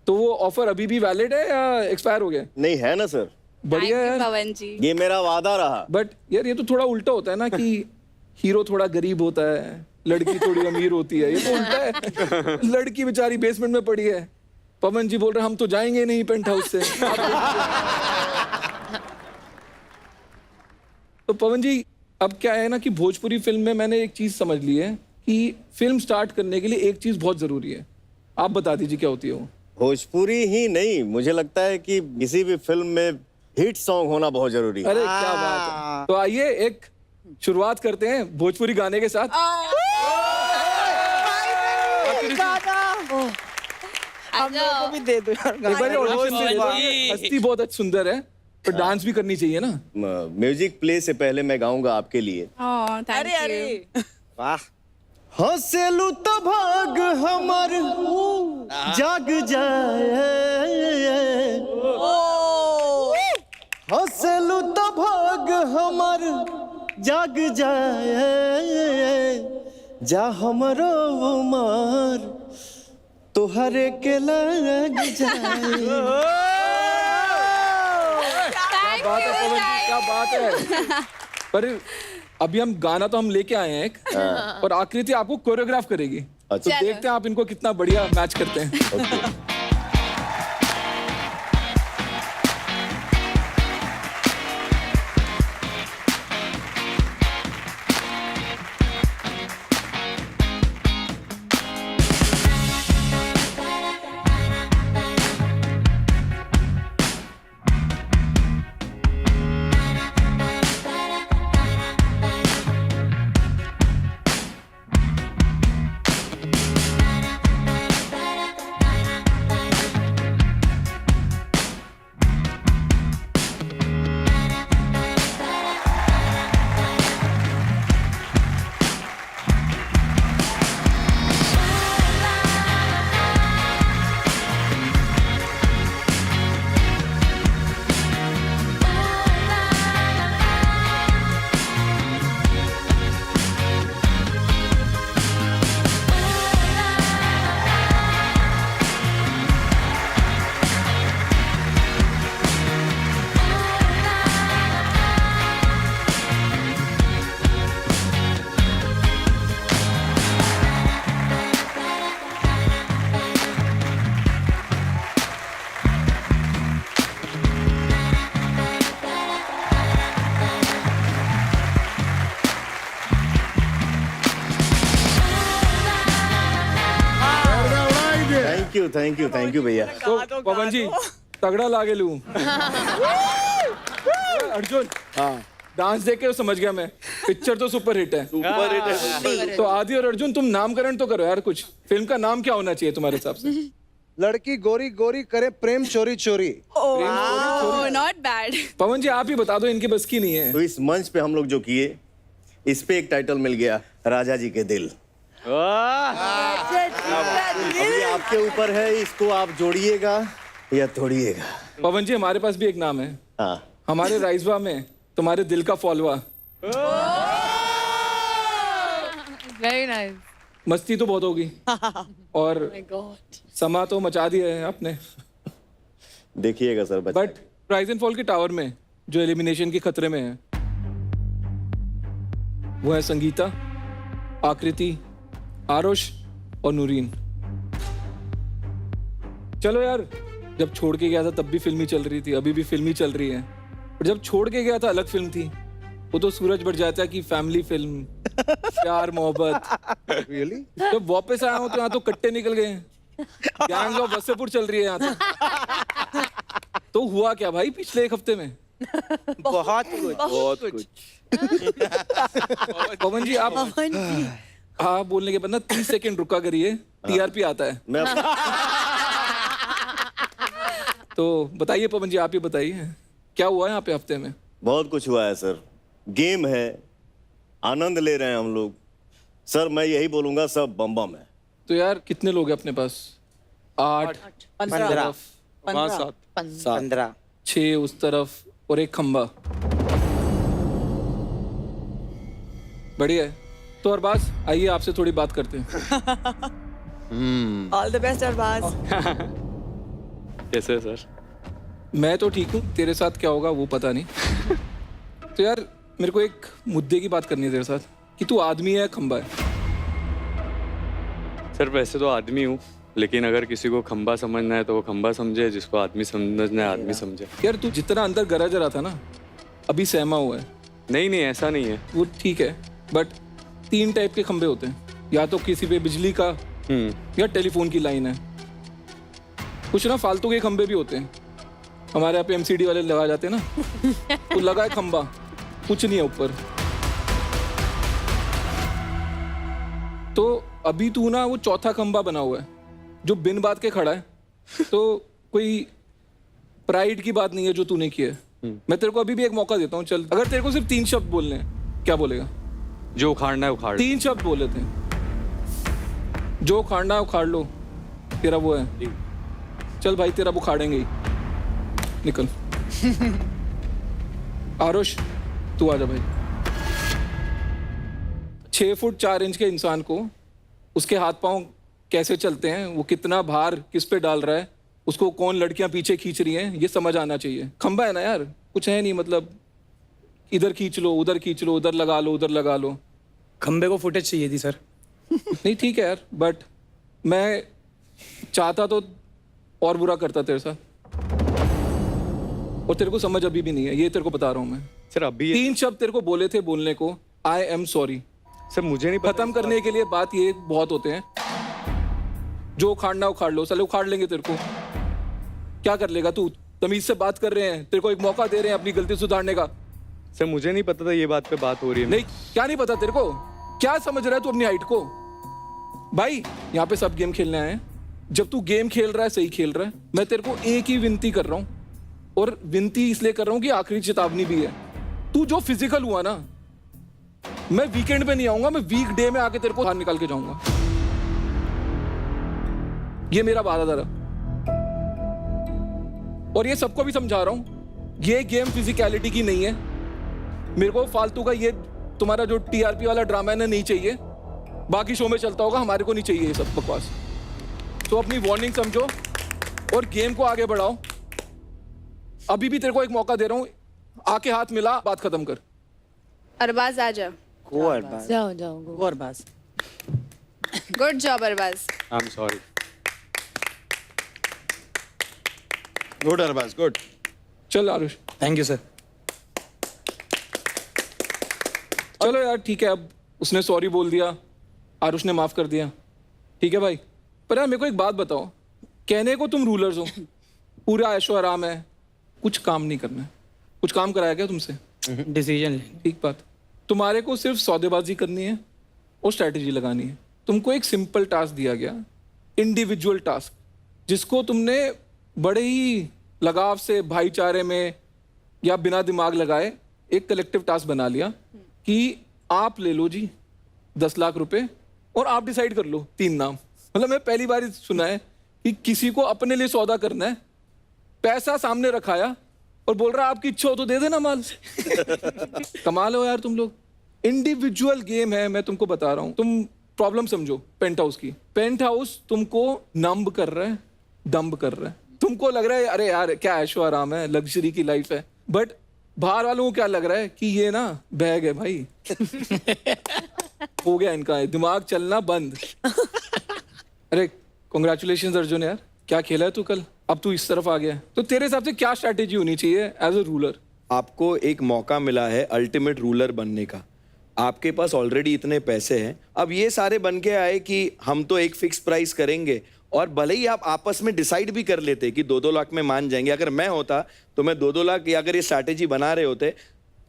तो वो ऑफर अभी भी वैलिड है या एक्सपायर हो गया? नहीं है ना सर। बढ़िया यार, पवन जी। ये मेरा वादा रहा। बट यार ये तो थोड़ा उल्टा होता है ना कि हीरो थोड़ा गरीब होता है, लड़की थोड़ी अमीर होती है। ये तो उल्टा है। लड़की बेचारी बेसमेंट में पड़ी है, पवन जी बोल रहे हम तो जाएंगे नहीं पेंट हाउस से। तो पवन जी अब क्या है ना कि भोजपुरी फिल्म में मैंने एक चीज समझ ली है कि फिल्म स्टार्ट करने के लिए एक चीज बहुत जरूरी है। आप बता दीजिए क्या होती है वो? भोजपुरी ही नहीं, मुझे लगता है कि किसी भी फिल्म में हिट सॉन्ग होना बहुत जरूरी है। अरे क्या बात है। तो आइए एक शुरुआत करते हैं भोजपुरी गाने के साथ। को भी दे दो यार। एक बार audition दे दो। हस्ती बहुत अच्छी सुंदर है, पर डांस भी करनी चाहिए ना। म्यूजिक प्ले से पहले मैं गाऊंगा आपके लिए। अरे वाह। हंसेलू तो भाग हमर जाग जाए, हंसेलू तो भाग हमर जाग जाए, जा हमरो उमर तोहरे के लग जाए। क्या बात है पवन जी, क्या बात है। पर अभी हम गाना तो हम लेके आए हैं एक, और आकृति आपको कोरियोग्राफ करेगी। तो देखते हैं आप इनको कितना बढ़िया मैच करते हैं। थैंक यू भैया। तो पवन जी तगड़ा लागे लू। अर्जुन, हाँ डांस देख के तो समझ गया मैं, पिक्चर तो सुपर हिट है। सुपर हिट है। तो आदि और अर्जुन तुम नामकरण तो करो यार, कुछ फिल्म का नाम क्या होना चाहिए तुम्हारे हिसाब से? लड़की गोरी गोरी करे प्रेम चोरी चोरी। Not bad. पवन जी आप ही बता दो, इनकी बस की नहीं है। तो इस मंच पे हम लोग जो किए, इस पे एक टाइटल मिल गया, राजा जी के दिल। अभी आपके ऊपर है, इसको आप जोड़िएगा या तोड़िएगा। पवन जी हमारे पास भी एक नाम है। हाँ। हमारे राइजवा में तुम्हारे दिल का फॉलवा। Very nice. मस्ती तो बहुत होगी और समा तो मचा दिया है आपने। देखिएगा sir. But rise and fall के टावर में जो एलिमिनेशन के खतरे में है वो है संगीता, आकृति, आरुष और नूरीन। चलो यार, जब छोड़ के गया था तब भी फिल्मी चल रही थी, अभी भी फिल्मी चल रही है, और जब छोड़ के गया था अलग फिल्म थी। वो तो सूरज बढ़ जाता की फैमिली फिल्म, प्यार मोहब्बत। Really? जब वापस आया हूं तो यहाँ तो कट्टे निकल गए हैं। गैंग ऑफ वसेपुर चल रही है यहाँ तो हुआ क्या भाई पिछले एक हफ्ते में? बहुत कुछ। पवन जी आप बोलने के बाद ना 30 सेकंड रुका करिए, टीआरपी आता है। तो बताइए पवन जी, आप ही बताइए क्या हुआ है यहाँ पे हफ्ते में? बहुत कुछ हुआ है सर, गेम है, आनंद ले रहे हैं हम लोग सर। मैं यही बोलूंगा सब बम बम है। तो यार कितने लोग हैं अपने पास? 8, 15, 15, 6 उस तरफ और एक खंबा। बढ़िया है। तो अरबाज आइए आपसे थोड़ी बात करते हैं। All the best Arbaz. कैसे सर? मैं तो ठीक हूँ, तेरे साथ क्या होगा वो पता नहीं। तो यार मेरे को एक मुद्दे की बात करनी है तेरे साथ कि तू आदमी है खंबा है? सर वैसे तो आदमी हूँ, लेकिन अगर किसी को खंबा समझना है तो वो खंबा समझे, जिसको आदमी समझना है आदमी समझे। यार तू जितना अंदर गरज रहा था ना, अभी सहमा हुआ है। नहीं ऐसा नहीं है। वो ठीक है, बट 3 टाइप के खंबे होते हैं, या तो किसी पे बिजली का या टेलीफोन की लाइन है। कुछ ना फालतू के खंबे भी होते हैं, हमारे यहाँ पे एमसीडी वाले लगा जाते हैं ना। तो लगा है खंबा, कुछ नहीं है ऊपर। तो अभी तू ना वो चौथा खंबा बना हुआ है जो बिन बात के खड़ा है। तो कोई प्राइड की बात नहीं है जो तूने की है। मैं तेरे को अभी भी एक मौका देता हूँ, चल अगर तेरे को सिर्फ 3 शब्द बोलने हैं, क्या बोलेगा? जो उखाड़ना है उखाड़। 3 शब्द बोले थे, जो उखाड़ना है उखाड़ लो, तेरा वो है। चल भाई तेरा उखाड़ेंगे ही, निकल। आरुष तू आजा भाई। 6 फुट 4 इंच के इंसान को उसके हाथ पांव कैसे चलते हैं, वो कितना भार किस पे डाल रहा है, उसको कौन लड़कियां पीछे खींच रही हैं, ये समझ आना चाहिए। खंबा है ना यार, कुछ है नहीं, मतलब इधर खींच लो, उधर खींच लो, उधर लगा लो, उधर लगा लो। खंबे को फुटेज चाहिए थी सर। नहीं ठीक है यार, बट मैं चाहता तो और बुरा करता तेरे साथ, और तेरे को समझ अभी भी नहीं है, ये तेरे को बता रहा हूँ मैं। सर अभी 3 शब्द तेरे को बोले थे बोलने को, आई एम सॉरी। सर मुझे नहीं खत्म करने के लिए बात ये बहुत होते हैं, जो उखाड़ना उखाड़ लो। साले उखाड़ लेंगे तेरे को, क्या कर लेगा तू? तमीज से बात कर रहे हैं, तेरे को एक मौका दे रहे हैं अपनी गलती सुधारने का। सर मुझे नहीं पता था ये बात पे बात हो रही है। नहीं क्या नहीं पता तेरे को? क्या समझ रहा है तू अपनी हाइट को? भाई यहाँ पे सब गेम खेलने आए हैं, जब तू गेम खेल रहा है सही खेल रहा है। मैं तेरे को एक ही विनती कर रहा हूँ, और विनती इसलिए कर रहा हूँ कि आखिरी चेतावनी भी है। तू जो फिजिकल हुआ ना, मैं वीकेंड पे नहीं आऊंगा, मैं वीक डे में आके तेरे को बाहर निकाल के जाऊंगा। ये मेरा वादा था, और ये सबको भी समझा रहा हूं, ये गेम फिजिकलिटी की नहीं है। मेरे को फालतू का ये तुम्हारा जो टीआरपी वाला ड्रामा है ना नहीं चाहिए। बाकी शो में चलता होगा, हमारे को नहीं चाहिए ये सब बकवास। तो अपनी वार्निंग समझो और गेम को आगे बढ़ाओ। अभी भी तेरे को एक मौका दे रहा हूं, आके हाथ मिला, बात खत्म कर। अरबाज आ जा। जाओ go Arbaaz. Good job Arbaaz. I am sorry. Good Arbaaz, good. चल आरुष। Thank you sir. चलो यार ठीक है, अब उसने सॉरी बोल दिया, आरुष ने माफ कर दिया, ठीक है भाई। पर यार मेरे को एक बात बताओ, कहने को तुम रूलर्स हो, पूरा ऐशो आराम है, कुछ काम नहीं करना है। कुछ काम कराया क्या तुमसे? डिसीजन ठीक बात। तुम्हारे को सिर्फ सौदेबाजी करनी है और स्ट्रैटेजी लगानी है। तुमको एक सिंपल टास्क दिया गया, इंडिविजुअल टास्क, जिसको तुमने बड़े ही लगाव से, भाईचारे में या बिना दिमाग लगाए एक कलेक्टिव टास्क बना लिया कि आप ले लो जी 10 लाख रुपए और आप डिसाइड कर लो 3 नाम। मतलब मैं पहली बार ही सुना है कि किसी को अपने लिए सौदा करना है, पैसा सामने रखाया और बोल रहा है आपकी इच्छा हो तो दे देना माल। कमाल हो यार तुम लोग। इंडिविजुअल गेम है, मैं तुमको बता रहा हूं। तुम प्रॉब्लम समझो पेंट हाउस की। पेंट हाउस तुमको नंब कर रहा है, डंब कर रहा है। तुमको लग रहा है अरे यार क्या ऐशो आराम है, लग्जरी की लाइफ है, बट बाहर वालों को क्या लग रहा है कि ये ना बैग है भाई। हो गया इनका दिमाग चलना बंद। अरे कॉन्ग्रेचुलेशन अर्जुन यार, क्या खेला है तू कल, अब तू इस तरफ आ गया है। तो तेरे हिसाब से क्या स्ट्रैटेजी होनी चाहिए एज अ रूलर? आपको एक मौका मिला है अल्टीमेट रूलर बनने का। आपके पास ऑलरेडी इतने पैसे हैं, अब ये सारे बन के आए कि हम तो एक फिक्स प्राइस करेंगे, और भले ही आप आपस में डिसाइड भी कर लेते कि 2-2 लाख में मान जाएंगे। अगर मैं होता तो मैं 2-2 लाख, या अगर ये स्ट्रैटेजी बना रहे होते,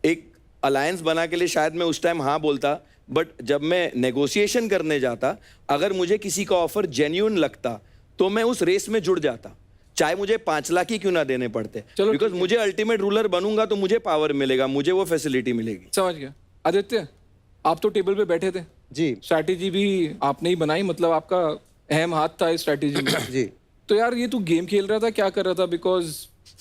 एक अलायंस बना के लिए शायद मैं उस टाइम हाँ बोलता, बट जब मैं नेगोशिएशन करने जाता, अगर मुझे किसी का ऑफर जेन्युइन लगता तो मैं उस रेस में जुड़ जाता, चाहे मुझे 5 लाख ही क्यों ना देने पड़ते। बिकॉज मुझे अल्टीमेट रूलर बनूंगा तो मुझे पावर मिलेगा, मुझे वो फैसिलिटी मिलेगी। समझ गया। आदित्य, आप तो टेबल पे बैठे थे जी, स्ट्रैटेजी भी आपने ही बनाई, मतलब आपका अहम हाथ था इस स्ट्रैटेजी में। जी। तो यार ये तू गेम खेल रहा था, क्या कर रहा था? Because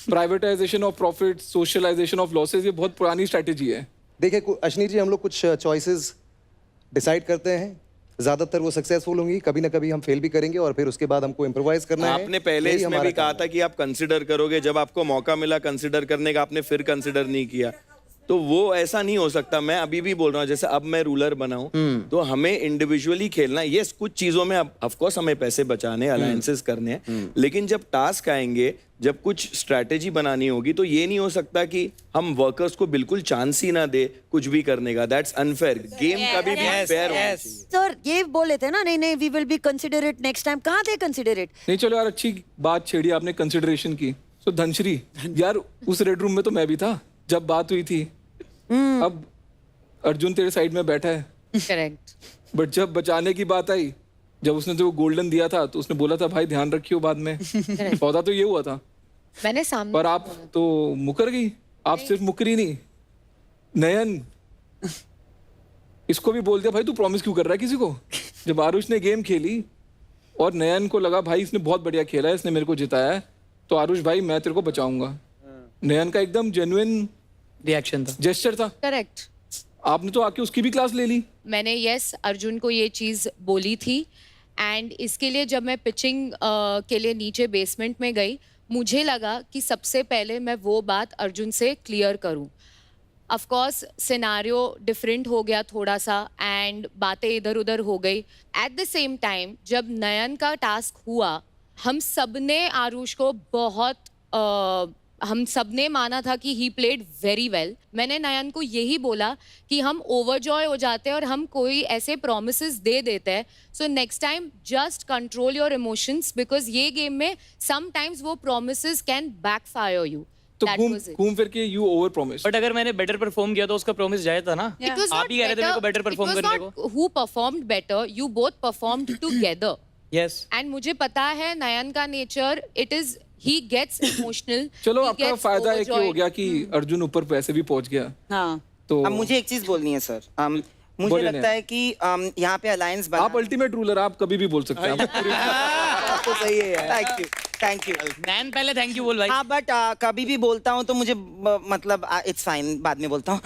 privatisation of profit, socialisation of losses, ये बहुत पुरानी स्ट्रैटेजी है। देखिए अश्नीर जी, हम लोग कुछ चॉइसेस डिसाइड करते हैं, ज्यादातर वो सक्सेसफुल होंगी, कभी ना कभी हम फेल भी करेंगे और फिर उसके बाद हमको इम्प्रोवाइज करना है। आपने पहले यही इसमें हमारा भी कहा काम था कि आप कंसिडर करोगे, जब आपको मौका मिला कंसिडर करने का, आपने फिर कंसिडर नहीं किया। तो वो ऐसा नहीं हो सकता। मैं अभी भी बोल रहा हूँ, जैसे अब मैं रूलर बना हूँ, तो हमें इंडिविजुअली खेलना है। यस, कुछ चीजों में ऑफ कोर्स हमें पैसे बचाने, अलायंसेस करने हैं, लेकिन जब टास्क आएंगे, जब कुछ स्ट्रैटेजी बनानी होगी, तो ये नहीं हो सकता कि हम वर्कर्स को बिल्कुल चांस ही ना दे कुछ भी करने का। That's unfair. गेम का भी फेयर होना चाहिए। सर ये बोले थे ना, नहीं नहीं we will be considerate next time, कहाँ थे कंसिडरेट? नहीं चलो यार, अच्छी बात छेड़ी आपने कंसिडरेशन की। तो धनश्री यार, उस रेड रूम में तो मैं भी था जब बात हुई थी। अब अर्जुन तेरे साइड में बैठा है, करेक्ट, बट जब बचाने की बात आई, जब उसने तो गोल्डन दिया था, तो उसने बोला था भाई ध्यान रखियो बाद में। पौधा तो ये हुआ था, मैंने सामने, पर आप तो मुकर गई। आप सिर्फ मुकरी नहीं, नयन इसको भी बोल दिया भाई तू प्रॉमिस क्यों कर रहा है किसी को। जब आरुष ने गेम खेली और नयन को लगा भाई इसने बहुत बढ़िया खेला है, इसने मेरे को जिताया है, तो आरुष भाई मैं तेरे को बचाऊंगा। नयन का एकदम जेन्युइन रिएक्शन था, जेस्चर था। करेक्ट। आपने तो आके उसकी भी क्लास ले ली। मैंने यस अर्जुन को ये चीज़ बोली थी, एंड इसके लिए जब मैं पिचिंग के लिए नीचे बेसमेंट में गई, मुझे लगा कि सबसे पहले मैं वो बात अर्जुन से क्लियर करूं। ऑफ कोर्स सिनारियो डिफरेंट हो गया थोड़ा सा, एंड बातें इधर उधर हो गई। एट द सेम टाइम जब नयन का टास्क हुआ, हम सबने आरुष को बहुत हम सबने माना था कि ही प्लेड वेरी वेल। मैंने नयन को यही बोला कि हम ओवरजॉय हो जाते हैं और हम कोई ऐसे प्रोमिसेस दे देते हैं, so next time just control your emotions, because ये गेम में समटाइम्स वो प्रोमिसेस कैन बैकफायर यू। तो घूम फिर के यू ओवर प्रॉमिस। बट अगर मैंने बेटर परफॉर्म किया तो उसका प्रॉमिस जायज था ना। आप ही कह रहे थे मेरे को बेटर परफॉर्म करने को। Who performed better? You both performed together. Yes. And मुझे पता है नयन का nature, it is he gets emotional. चलो he आपका gets फायदा एक ये हो overjoyed. गया कि अर्जुन ऊपर पैसे भी पहुंच गया। हाँ। तो अब मुझे एक चीज बोलनी है सर। मुझे बोलिए लगता है कि यहाँ पे अलायंस बना। आप अल्टीमेट रूलर, आप कभी भी बोल सकते हैं। तो सही है यार। Thank you. नैन पहले थैंक यू बोल भाई। हाँ बट कभी भी बोलता हूँ तो मुझे मतलब इट्स फाइन, बाद में बोलता हूँ।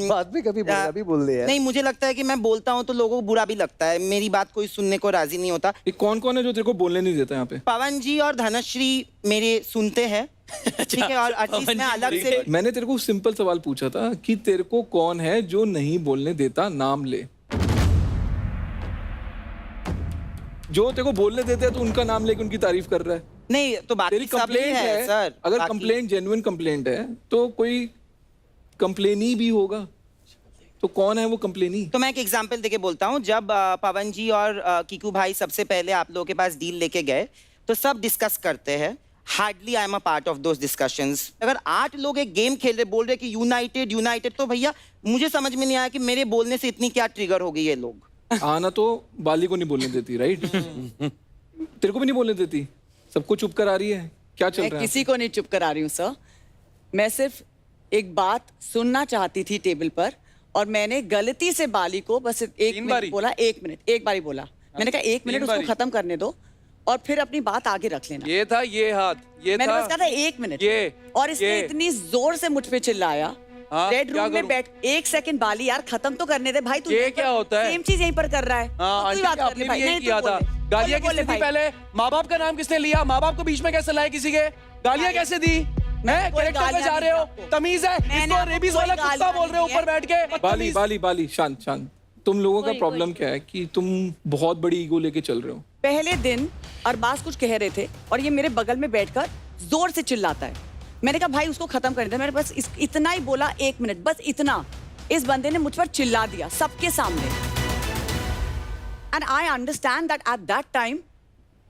बाद में कभी बोलना भी बोल दे यार। नहीं, मुझे लगता है कि मैं बोलता हूँ तो लोगों को बुरा भी लगता है, मेरी बात कोई सुनने को राजी नहीं होता। कौन कौन है जो तेरे को बोलने नहीं देता यहाँ पे? पवन जी और धनश्री मेरे सुनते हैं, ठीक है, और एटलीस्ट मैं अलग से। मैंने तेरे को सिंपल सवाल पूछा था कि तेरे को कौन है जो नहीं बोलने देता, नाम ले। जो तेरे को बोलने देते हैं तो उनका नाम लेके उनकी तारीफ कर रहा है। नहीं तो बात तेरी कंप्लेंट है सर। अगर कंप्लेंट जेन्युइन कंप्लेंट है तो कोई कंप्लेनी भी होगा, तो कौन है वो कंप्लेनी? तो मैं एक एग्जांपल देके बोलता हूँ। जब पवन जी और कीकू भाई सबसे पहले आप लोगों के पास डील लेके गए, तो सब डिस्कस करते हैं। Hardly I am a part of those discussions. अगर 8 लोग एक गेम खेल रहे, बोल रहे कि यूनाइटेड यूनाइटेड, तो भैया मुझे समझ में नहीं आया कि मेरे बोलने से इतनी क्या ट्रिगर हो गई ये लोग। आना तो बाली को नहीं बोलने देती, राइट? तेरे को भी नहीं बोलने देती, सबको चुप करा रही है, क्या चल रहा है? किसी को नहीं चुप करा रही हूँ सर। मैं सिर्फ एक बात सुनना चाहती थी टेबल पर, और मैंने गलती से बाली को बस एक मिनट बोला, एक बारी बोला। मैंने कहा 1 मिनट उसको खत्म करने दो और फिर अपनी बात आगे रख लेना। ये था ये हाथ, ये मैंने था, बस कहा था 1 मिनट, ये, और इसने ये। इतनी जोर से मुझ पे चिल्लाया। रेड रूम में बैठ 1 सेकंड बाली यार खत्म तो करने दे भाई। तू ये क्या होता है? सेम चीज यहीं पर कर रहा है। हाँ, कोई आंटी बात आपने कर ले भी भाई। यही किया था। गालियां किसने दी पहले? माँ बाप का नाम किसने लिया? माँ बाप को बीच में कैसे लाए किसी के? गालियां कैसे दी? मैं कैरेक्टर पे जा रहे हो, तमीज है? इसको रेबीज वाला कुत्ता बोल रहे हो ऊपर बैठ के। बाली बाली बाली शांत शांत। तुम लोगों का प्रॉब्लम क्या है कि तुम बहुत बड़ी ईगो लेके चल रहे हो। पहले दिन अरबाज कुछ कह रहे थे और ये मेरे बगल में बैठकर जोर से चिल्लाता है। मैंने कहा भाई उसको खत्म कर दे। मैंने बस इतना ही बोला, 1 मिनट, बस इतना। इस बंदे ने मुझ पर चिल्ला दिया सबके सामने। And I understand that at that time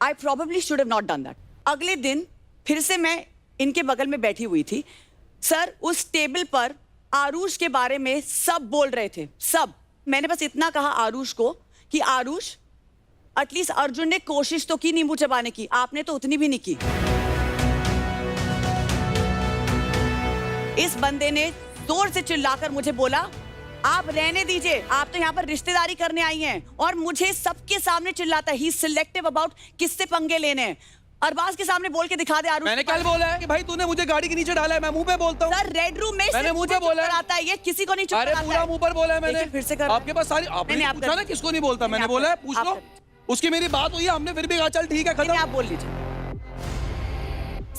I probably should have not done that. अगले दिन फिर से मैं इनके बगल में बैठी हुई थी। सर उस टेबल पर आरुष के बारे में सब बोल रहे थे, सब। मैंने बस इतना कहा आरुष को कि आरुष एटलीस्ट अर्जुन ने कोशिश तो की नींबू चबाने की, आपने तो उतनी भी नहीं की। इस बंदे ने जोर से चिल्लाकर मुझे बोला आप रहने दीजिए, आप तो यहाँ पर रिश्तेदारी करने आई हैं, और मुझे सबके सामने चिल्लाता है। ही सिलेक्टिव अबाउट किससे पंगे लेने हैं। अरबाज के सामने बोल के दिखा दे आरुष। मैंने कल बोला है कि भाई तूने मुझे गाड़ी के नीचे डाला है, मैं मुंह पे बोलता हूँ। सर रेड रूम में मैंने मुंह पे बोला है। आता है ये, किसी को नहीं चुप अरे कराता पूरा है। मुंह पर बोला है मैंने। फिर से कर। आपके पास सारी, आपने आप पूछा ना किसको नहीं बोलता, मैंने बोला है पूछ लो। उसकी मेरी बात हुई है, हमने फिर भी कहा चल ठीक है खत्म। आप बोल लीजिए।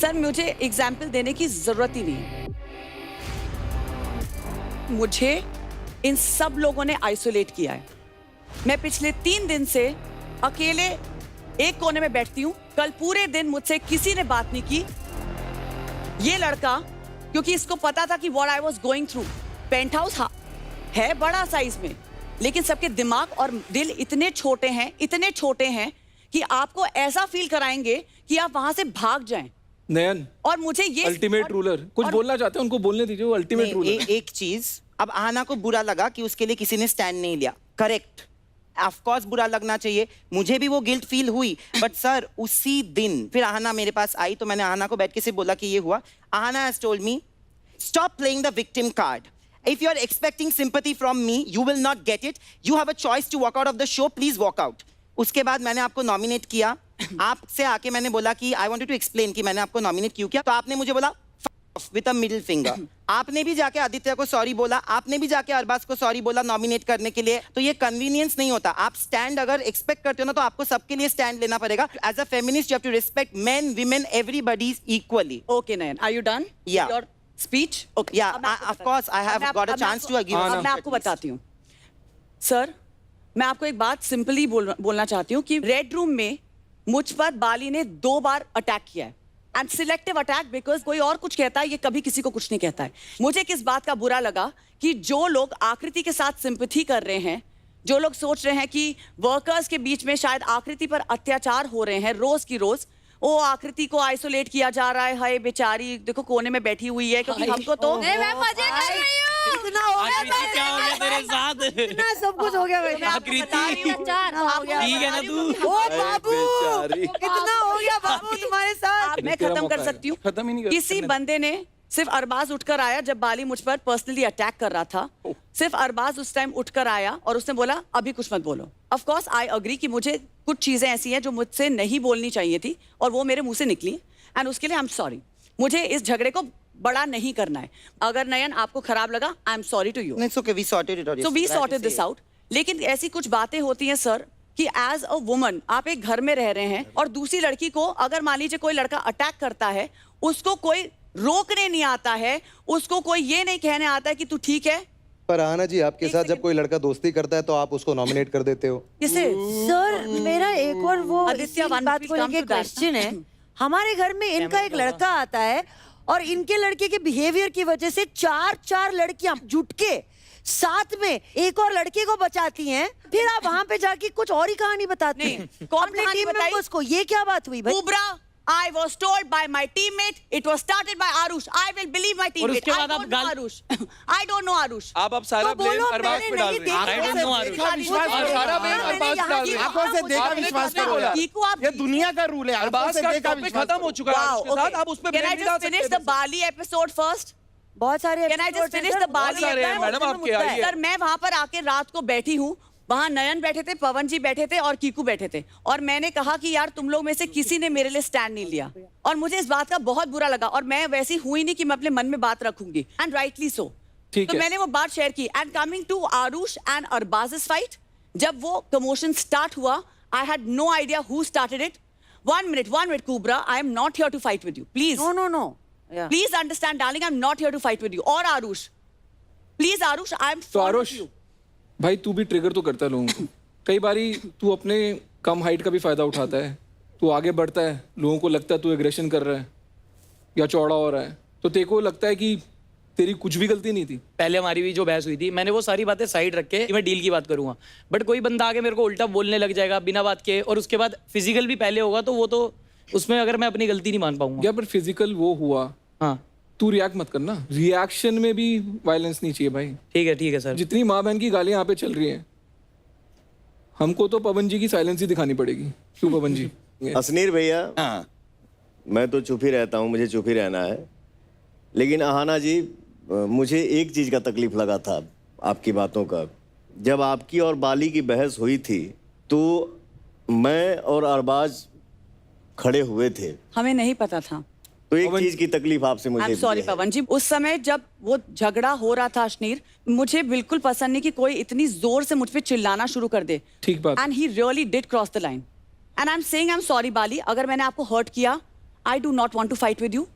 सर मुझे एग्जाम्पल देने की जरूरत ही नहीं है। मुझे इन सब लोगों ने आइसोलेट किया है। मैं पिछले 3 दिन से अकेले एक कोने में बैठती हूँ। कल पूरे दिन मुझसे किसी ने बात नहीं की। ये लड़का, क्योंकि इसको पता था कि what I was going through. Paint house है बड़ा साइज में, लेकिन सबके दिमाग और दिल इतने छोटे हैं कि आपको ऐसा फील कराएंगे कि आप वहां से भाग जाएं। नयन, और मुझे ये अल्टीमेट रूलर कुछ बोलना चाहते हैं, उनको बोलने दीजिए। वो अल्टीमेट रूलर। एक चीज, अब आहना को बुरा लगा कि उसके लिए किसी ने स्टैंड नहीं लिया। करेक्ट, ऑफ कोर्स बुरा लगना चाहिए, मुझे भी वो गिल्ट फील हुई। बट सर उसी दिन फिर आहना मेरे पास आई, तो मैंने आहना को बैठ के सिर्फ बोला कि ये हुआ। Aahana has told me stop playing the victim card. If you are expecting sympathy from me, you will not get it. You have a choice to walk out of the show. Please walk out. उसके बाद मैंने आपको nominate किया। आपसे आके मैंने बोला कि I wanted to explain कि मैंने आपको नॉमिनेट क्यों किया। तो आपने मुझे बोला with a middle finger. आपने भी जाके आदित्य को सॉरी बोला, आपने भी जाके अरबाज को सॉरी बोला नॉमिनेट करने के लिए। तो ये कन्वीनियंस नहीं होता। आप स्टैंड अगर एक्सपेक्ट करते हो ना, तो आपको सबके लिए स्टैंड लेना पड़ेगा। As a feminist you have to respect men, women, everybody equally. Okay, Nayan, are you done? Yeah. Your speech? Okay. Yeah, of course I have got a chance to give. अब मैं आपको बताती हूँ। Sir, मैं आपको एक बात simply बोलना चाहती हूँ कि रेड रूम में मुझ पर बाली ने 2 बार अटैक किया है। एंड सिलेक्टिव अटैक, बिकॉज कोई और कुछ कहता है, ये कभी किसी को कुछ नहीं कहता है। मुझे किस बात का बुरा लगा कि जो लोग आकृति के साथ सिंपैथी कर रहे हैं, जो लोग सोच रहे हैं कि वर्कर्स के बीच में शायद आकृति पर अत्याचार हो रहे हैं रोज की रोज, वो आकृति को आइसोलेट किया जा रहा है। हाय बेचारी, देखो कोने में बैठी हुई है, क्योंकि हमको तो मैं मजे कर रही हूँ। इतना हो गया, क्या हो गया तेरे साथ? इतना सब कुछ हो गया भाई। आकृति ठीक है ना तू? ओ बाबू, इतना हो गया बाबू तुम्हारे साथ। मैं खत्म कर सकती हूँ। खत्म ही नहीं कर किसी बंदे ने, सिर्फ अरबाज उठकर आया जब बाली मुझ पर पर्सनली अटैक कर रहा था। सिर्फ अरबाज उस टाइम उठकर आया और उसने बोला अभी कुछ मत बोलो। ऑफ कोर्स आई अग्री कि मुझे कुछ चीजें ऐसी हैं जो मुझसे नहीं बोलनी चाहिए थी और वो मेरे मुंह से निकली, एंड उसके लिए आई एम सॉरी। मुझे इस झगड़े को बड़ा नहीं करना है। अगर नयन आपको खराब लगा, I am sorry to you. It's okay, we sorted it out. So we sorted this out. लेकिन ऐसी कुछ बातें होती हैं सर कि एज अ वुमन आप एक घर में रह रहे हैं और दूसरी लड़की को अगर मान लीजिए कोई लड़का अटैक करता है, उसको कोई रोकने नहीं आता है, उसको कोई ये नहीं कहने आता है कि तू ठीक है। पर आना जी, आपके साथ जब कोई लड़का दोस्ती करता है तो आप उसको नॉमिनेट कर देते हो। किसे? सर मेरा एक और वो आदित्य, इसी बात को लेके क्वेश्चन है। हमारे घर में इनका एक लड़का आता है और इनके लड़के के बिहेवियर की वजह से 4 लड़कियां जुट के साथ में एक और लड़के को बचाती हैं, फिर आप वहाँ पे जाके कुछ और ही कहानी बताती हैं। कौन अपने कहानी टीम बताई? मेंबर्स को ये क्या बात हुई भाई? Kubra, I was told by my teammate. It was started by Arush. I will believe my teammate. उसके बाद I आप don't know Arush. I don't know Arush. आप सारा तो ब्लेम बोलो, अरबाज मैंने पे डाल नहीं रहे हैं। देखा, I don't know Arush. देखा, विश्वास मुझे करो। देखा, सारा मैंने अरबाज यहाँ डाल की रहे हैं। आंखों से देखा मुझे विश्वास देखा। करो यार। कीकू, आप ये दुनिया का रूल है, आंखों अरबाज से का देखा टॉपिक विश्वास खत्म हो करो। चुका है Wow, उसके साथ, okay. आप उस पे Can I ब्लेम नहीं डाल just finish सकते the Bali episode first? बहुत सारे Can I just finish the Bali सारे हैं, episode? मैडम, आपके आइए। सर, मैं वहां पर आके रात को बैठी हूँ, वहां नयन बैठे थे, पवन जी बैठे थे और कीकू बैठे थे, और मैंने कहा कि यार तुम लोग में से किसी ने मेरे लिए स्टैंड नहीं लिया, और मुझे इस बात का बहुत बुरा लगा, और मैं वैसी हुई नहीं कि मैं अपने मन में बात रखूंगी, एंड राइटली सो। ठीक तो है। मैंने वो बात शेयर की। And coming to Aarush and Arbaz fight, जब वो कमोशन स्टार्ट हुआ, I had no idea who started it. one minute Kubra, I am not here to fight with you, please. No. Yeah. Please understand, darling, I'm not here to fight with you. और Aarush, please Aarush, I am तो fond of Aarush you. भाई तू भी trigger तो करता है लोगों को। कई बारी तू अपने कम हाइट का भी फायदा उठाता है, तू आगे बढ़ता है, लोगों को लगता है तू एग्रेशन कर रहा है या चौड़ा हो रहा है, तो तेरे को लगता है कि तेरी कुछ भी गलती नहीं थी। पहले हमारी भी जो बहस हुई थी, मैंने वो सारी बातें साइड रख के मैं डील की बात करूंगा, बट कोई बंदा आगे मेरे को उल्टा बोलने लग जाएगा बिना बात के, और उसके बाद फिजिकल भी पहले होगा, तो वो तो उसमें अगर मैं अपनी गलती नहीं मान पाऊंगा। या पर फिजिकल वो हुआ, हाँ तू रिएक्ट मत करना, रिएक्शन में भी वायलेंस नहीं चाहिए भाई। ठीक है सर। जितनी माँ बहन की गालियां यहाँ पे चल रही हैं, हमको तो पवन जी की साइलेंस ही दिखानी पड़ेगी। क्यों पवन जी? असनीर भैया, मैं तो चुप ही रहता हूँ, मुझे चुप ही रहना है, लेकिन अहाना जी मुझे एक चीज का तकलीफ लगा था आपकी बातों का। जब आपकी और बाली की बहस हुई थी तो मैं और अरबाज खड़े हुए थे, हमें नहीं पता था। तो एक चीज की तकलीफ आपसे मुझे आई एम भी सॉरी है। पवन जी, उस समय जब वो झगड़ा हो रहा था अश्नीर, मुझे बिल्कुल पसंद नहीं कि कोई इतनी जोर से मुझ पे चिल्लाना शुरू कर दे। ठीक बात। And he really did cross the line, and I am saying I am sorry Bali, अगर मैंने आपको हर्ट किया, I do not want to fight with you.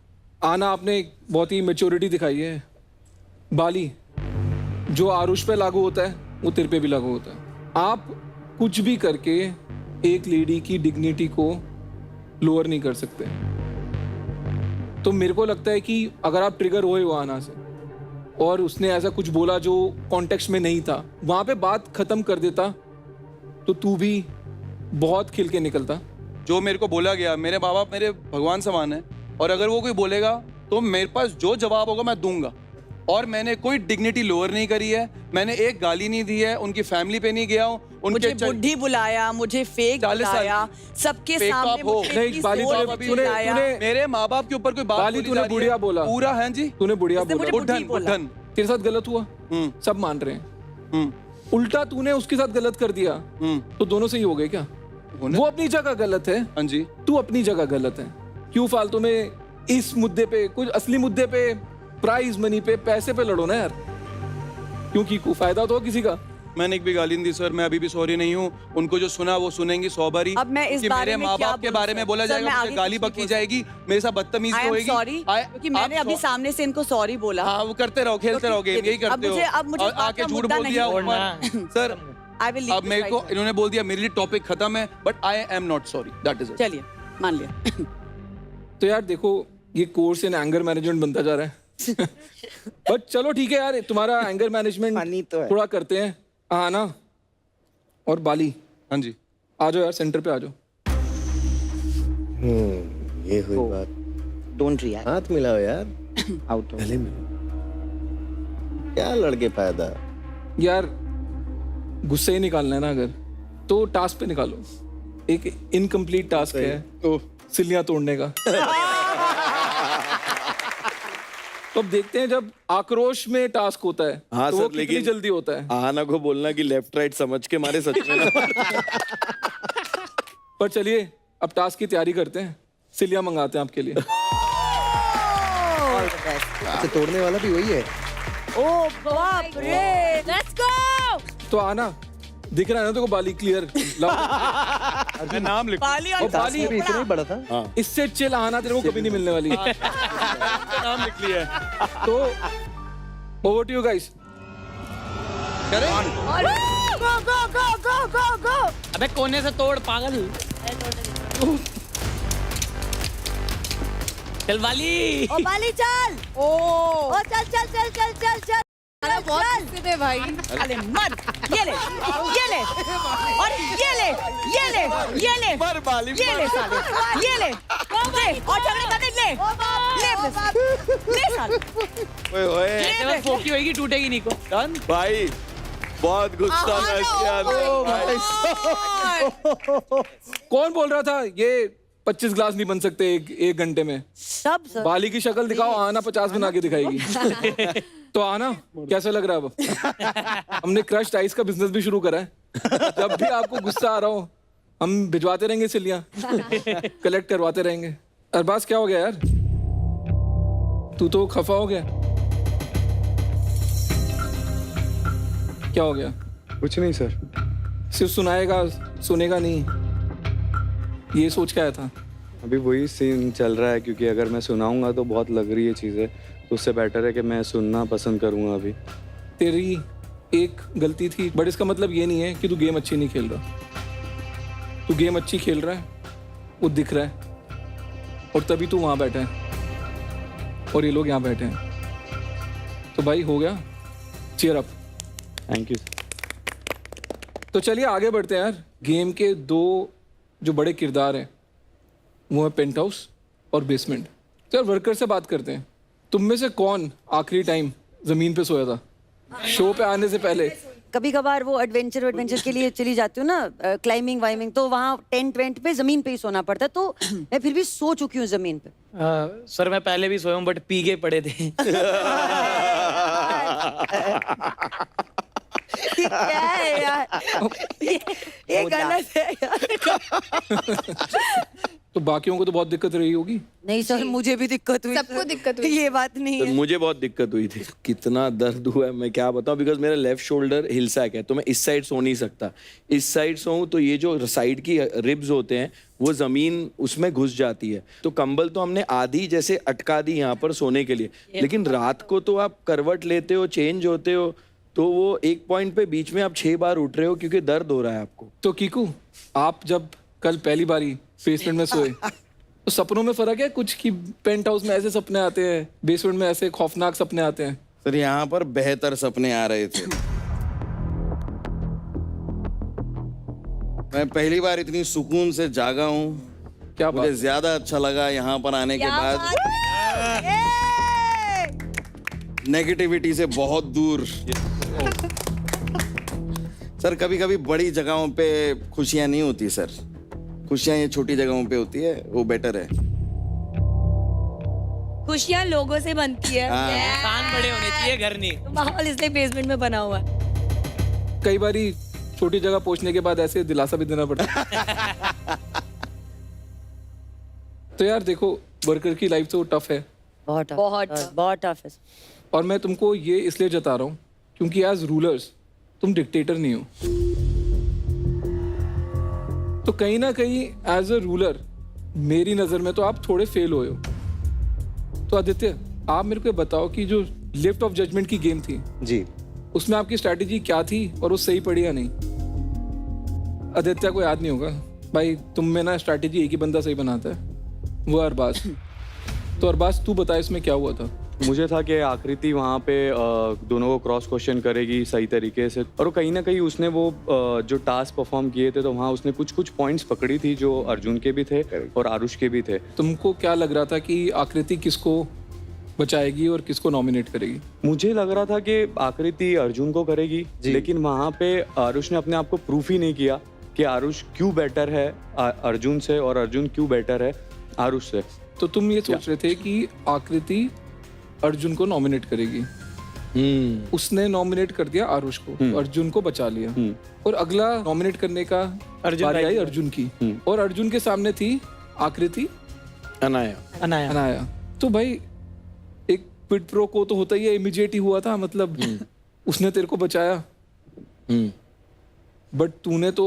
आना आपने एक बहुत ही मेच्योरिटी दिखाई है। बाली, जो आरुष पे लागू होता है वो तेरे पे भी लागू होता है। आप कुछ भी करके एक लेडी की डिग्निटी को लोअर नहीं कर सकते। तो मेरे को लगता है कि अगर आप ट्रिगर हुए हो आना से और उसने ऐसा कुछ बोला जो कॉन्टेक्स्ट में नहीं था, वहां पे बात खत्म कर देता, तो तू भी बहुत खिल के निकलता। जो मेरे को बोला गया, मेरे माँ बाप मेरे भगवान समान है, और अगर वो कोई बोलेगा तो मेरे पास जो जवाब होगा मैं दूंगा, और मैंने कोई डिग्निटी लोअर नहीं करी है, मैंने एक गाली नहीं दी है, उनकी फैमिली पे नहीं गया हूँ, मुझे बुढ़ी बुलाया, मुझे फेक बुलाया, सबके सामने मुझे इतनी जोर से चिल्लाया। मेरे माँ बाप के ऊपर कोई बात बाली, बोली तूने जा रही है, बुढ़िया बोला पूरा है जी, तूने बुढ़िया उसने मुझे बोला, बुढ़ी बोला। बुढ़न तेरे साथ गलत हुआ, सब मान रहे हैं। उल्टा तूने उसके साथ गलत कर दिया, तो दोनों से ही हो गए क्या? वो अपनी जगह गलत है, हाँ जी, तू अपनी जगह गलत है। क्यों फालतू में इस मुद्दे पे, कुछ असली मुद्दे पे, प्राइज मनी पे, पैसे पे लड़ो ना यार, क्योंकि कोई फायदा तो हो किसी का। मैंने एक भी गाली नहीं दी सर, मैं अभी भी सॉरी नहीं हूँ। उनको जो सुना वो सुनेंगी 100 बारी। अब मैं इस कि बारे मेरे में माँ क्या बाप के बोलूं बारे में सर? बोला सर, जाएगा, मैं मुझे आगे गाली कुछ बकी जाएगी, मेरे साथ बदतमीजी आई एम होएगी। सॉरी, क्योंकि मैंने अभी सामने से इनको सॉरी बोला। हाँ, वो करते रहो, खेलते रहो गेम, यही करते हो। अब मुझे और आके झूठ बोल दिया सर। आई विल अब मेरे को इन्होंने बोल दिया, मेरे लिए टॉपिक खत्म है, but I am not sorry, that is it. चलिए, मान लिया। तो यार देखो, ये कोर्स इन एंगर मैनेजमेंट बनता जा रहा है। बट चलो ठीक है यार, तुम्हारा एंगर मैनेजमेंट तो है। थोड़ा करते हैं। आना और बाली, हाँ जी, आ जाओ यार, सेंटर पे आ जाओ। ये हुई बात। डोंट रिएक्ट, हाथ मिलाओ यार, आउट गले मिलो। क्या लड़के फायदा? यार गुस्से ही निकालना है ना अगर, तो टास्क पे निकालो। एक इनकम्प्लीट टास्क है सिलियां तोड़ने का। तो अब देखते हैं जब आक्रोश में टास्क होता है, हाँ तो वो सर, कितनी लेकिन जल्दी होता है। आहाना को बोलना कि लेफ्ट राइट समझ के मारे सच में ना। पर चलिए अब टास्क की तैयारी करते हैं, सिलियां मंगाते हैं आपके लिए। अच्छा, तोड़ने वाला भी वही है। ओ बाप रे, लेट्स गो। तो आना, दिख रहा है ना देखो, बाली क्लियर। मैं नाम लिख, बाली और बाली भी इतना ही बड़ा था। इससे चिल आना तेरे को कभी नहीं मिलने वाली। नाम लिख लिया है। तो ओवर टू यू गाइस। गो गो गो गो गो गो। अबे कोने से तोड़ पागल। चल वाली। ओ बाली चल। ओ चल चल चल चल चल चल। बहुत गुस्से थे भाई। अरे मर, ये ले और ये ले मर बाली, ये ले साले, ये ले और झगड़े करने ले साले। ओए ओए ऐसे बस फोकी होगी, टूटेगी नहीं को। डन भाई, बहुत गुस्सा था इसके आगे। कौन बोल रहा था ये 25 ग्लास नहीं बन सकते एक घंटे में? सब सर। बाली की शक्ल दिखाओ, आना 50 बना के दिखाएगी। तो आना कैसा लग रहा है अब? हमने क्रश्ड आइस का बिजनेस भी शुरू करा है। जब भी आपको गुस्सा आ रहा हो हम भिजवाते रहेंगे सिलियां, कलेक्ट करवाते रहेंगे। अरबाज क्या हो गया यार, तू तो खफा हो गया, क्या हो गया? कुछ नहीं सर। सिर्फ सुनाएगा, सुनेगा नहीं, ये सोच के आया था? अभी वही सीन चल रहा है, क्योंकि अगर मैं सुनाऊंगा तो बहुत लग रही है चीज़ें, तो उससे बेटर है कि मैं सुनना पसंद करूंगा। अभी तेरी एक गलती थी, बट इसका मतलब ये नहीं है कि तू गेम अच्छी नहीं खेल रहा। तू गेम अच्छी खेल रहा है, वो दिख रहा है, और तभी तू वहाँ बैठा है और ये लोग यहाँ बैठे हैं। तो भाई हो गया, चीयर अप। Thank you. तो चलिए आगे बढ़ते हैं यार। गेम के दो जो बड़े किरदार हैं वो है पेंट हाउस और बेसमेंट। तो यार वर्कर से बात करते हैं। तुम में से कौन आखिरी टाइम जमीन पे सोया था शो पे आने से पहले? कभी कभार वो एडवेंचर के लिए चली जाती हूँ ना, क्लाइंबिंग वाइमिंग, तो वहाँ टेंट वेंट पे जमीन पे ही सोना पड़ता है, तो मैं फिर भी सो चुकी हूँ जमीन पे। सर मैं पहले भी सोया हूँ, बट पी के पड़े थे। क्या है यार, ये गलत है यार। तो बाकियों को तो बहुत दिक्कत रही होगी। नहीं सर, मुझे भी दिक्कत हुई। सबको दिक्कत हुई। ये बात नहीं तो है। मुझे बहुत दिक्कत हुई थी, कितना दर्द हुआ है मैं क्या बताऊं, बिकॉज मेरा लेफ्ट शोल्डर हिल सैक है, तो मैं इस साइड सो नहीं सकता। इस साइड सोऊं तो ये जो साइड की रिब्स होते हैं वो जमीन उसमें घुस जाती है, तो कंबल तो हमने आधी जैसे अटका दी यहाँ पर सोने के लिए, लेकिन रात को तो आप करवट लेते हो, चेंज होते हो, तो वो एक पॉइंट पे बीच में आप 6 बार उठ रहे हो क्योंकि दर्द हो रहा है आपको। तो कीकू, आप जब कल पहली बारी बेसमेंट में सोए तो सपनों में फर्क है कुछ कि पेंट हाउस में ऐसे सपने आते हैं, बेसमेंट में ऐसे खौफनाक सपने आते हैं? सर यहाँ पर बेहतर सपने आ रहे थे। मैं पहली बार इतनी सुकून से जागा हूँ। क्या मुझे ज्यादा अच्छा लगा यहाँ पर आने के बाद। नेगेटिविटी से बहुत दूर। सर कभी कभी बड़ी जगहों पे खुशियाँ नहीं होती सर, खुशियाँ ये छोटी जगहों पे होती है, वो बेटर है। खुशियाँ लोगों से बनती है, कान बड़े होने चाहिए, घर नहीं। माहौल इसलिए बेसमेंट में बना हुआ है। कई बारी छोटी जगह पहुंचने के बाद ऐसे दिलासा भी देना पड़ता है। तो यार देखो, वर्कर की लाइफ तो टफ है, बहुत टफ है। और मैं तुमको ये इसलिए जता रहा हूँ क्योंकि एज रूलर्स तुम डिक्टेटर नहीं हो। तो कहीं ना कहीं एज अ रूलर मेरी नज़र में तो आप थोड़े फेल हुए हो। तो आदित्य, आप मेरे को बताओ कि जो लिफ्ट ऑफ जजमेंट की गेम थी जी, उसमें आपकी स्ट्रैटेजी क्या थी और वो सही पड़ी या नहीं? आदित्य को याद नहीं होगा भाई, तुम में ना स्ट्रैटेजी एक ही बंदा सही बनाता है, वो अरबाज। तो अरबाज तू बता इसमें क्या हुआ था? मुझे था कि आकृति वहाँ पे दोनों को क्रॉस क्वेश्चन करेगी सही तरीके से, और वो कहीं ना कहीं उसने वो जो टास्क परफॉर्म किए थे तो वहाँ उसने कुछ पॉइंट्स पकड़ी थी जो अर्जुन के भी थे और आरुष के भी थे। तुमको क्या लग रहा था कि आकृति किसको बचाएगी और किसको नॉमिनेट करेगी? मुझे लग रहा था कि आकृति अर्जुन को करेगी, लेकिन वहाँ पे आरुष ने अपने आप को प्रूफ ही नहीं किया कि आरुष क्यों बेटर है अर्जुन से और अर्जुन क्यों बेटर है आरुष से। तो तुम ये सोच रहे थे कि आकृति अर्जुन को नॉमिनेट करेगी, उसने नॉमिनेट कर दिया आरुष को, अर्जुन को बचा लिया, और अगला नॉमिनेट करने का बारी आई अर्जुन की, और अर्जुन के सामने थी आकृति, अनाया। तो भाई एक पिट प्रो को तो होता ही है, इमीडिएट ही हुआ था, मतलब उसने तेरे को बचाया, बट तूने तो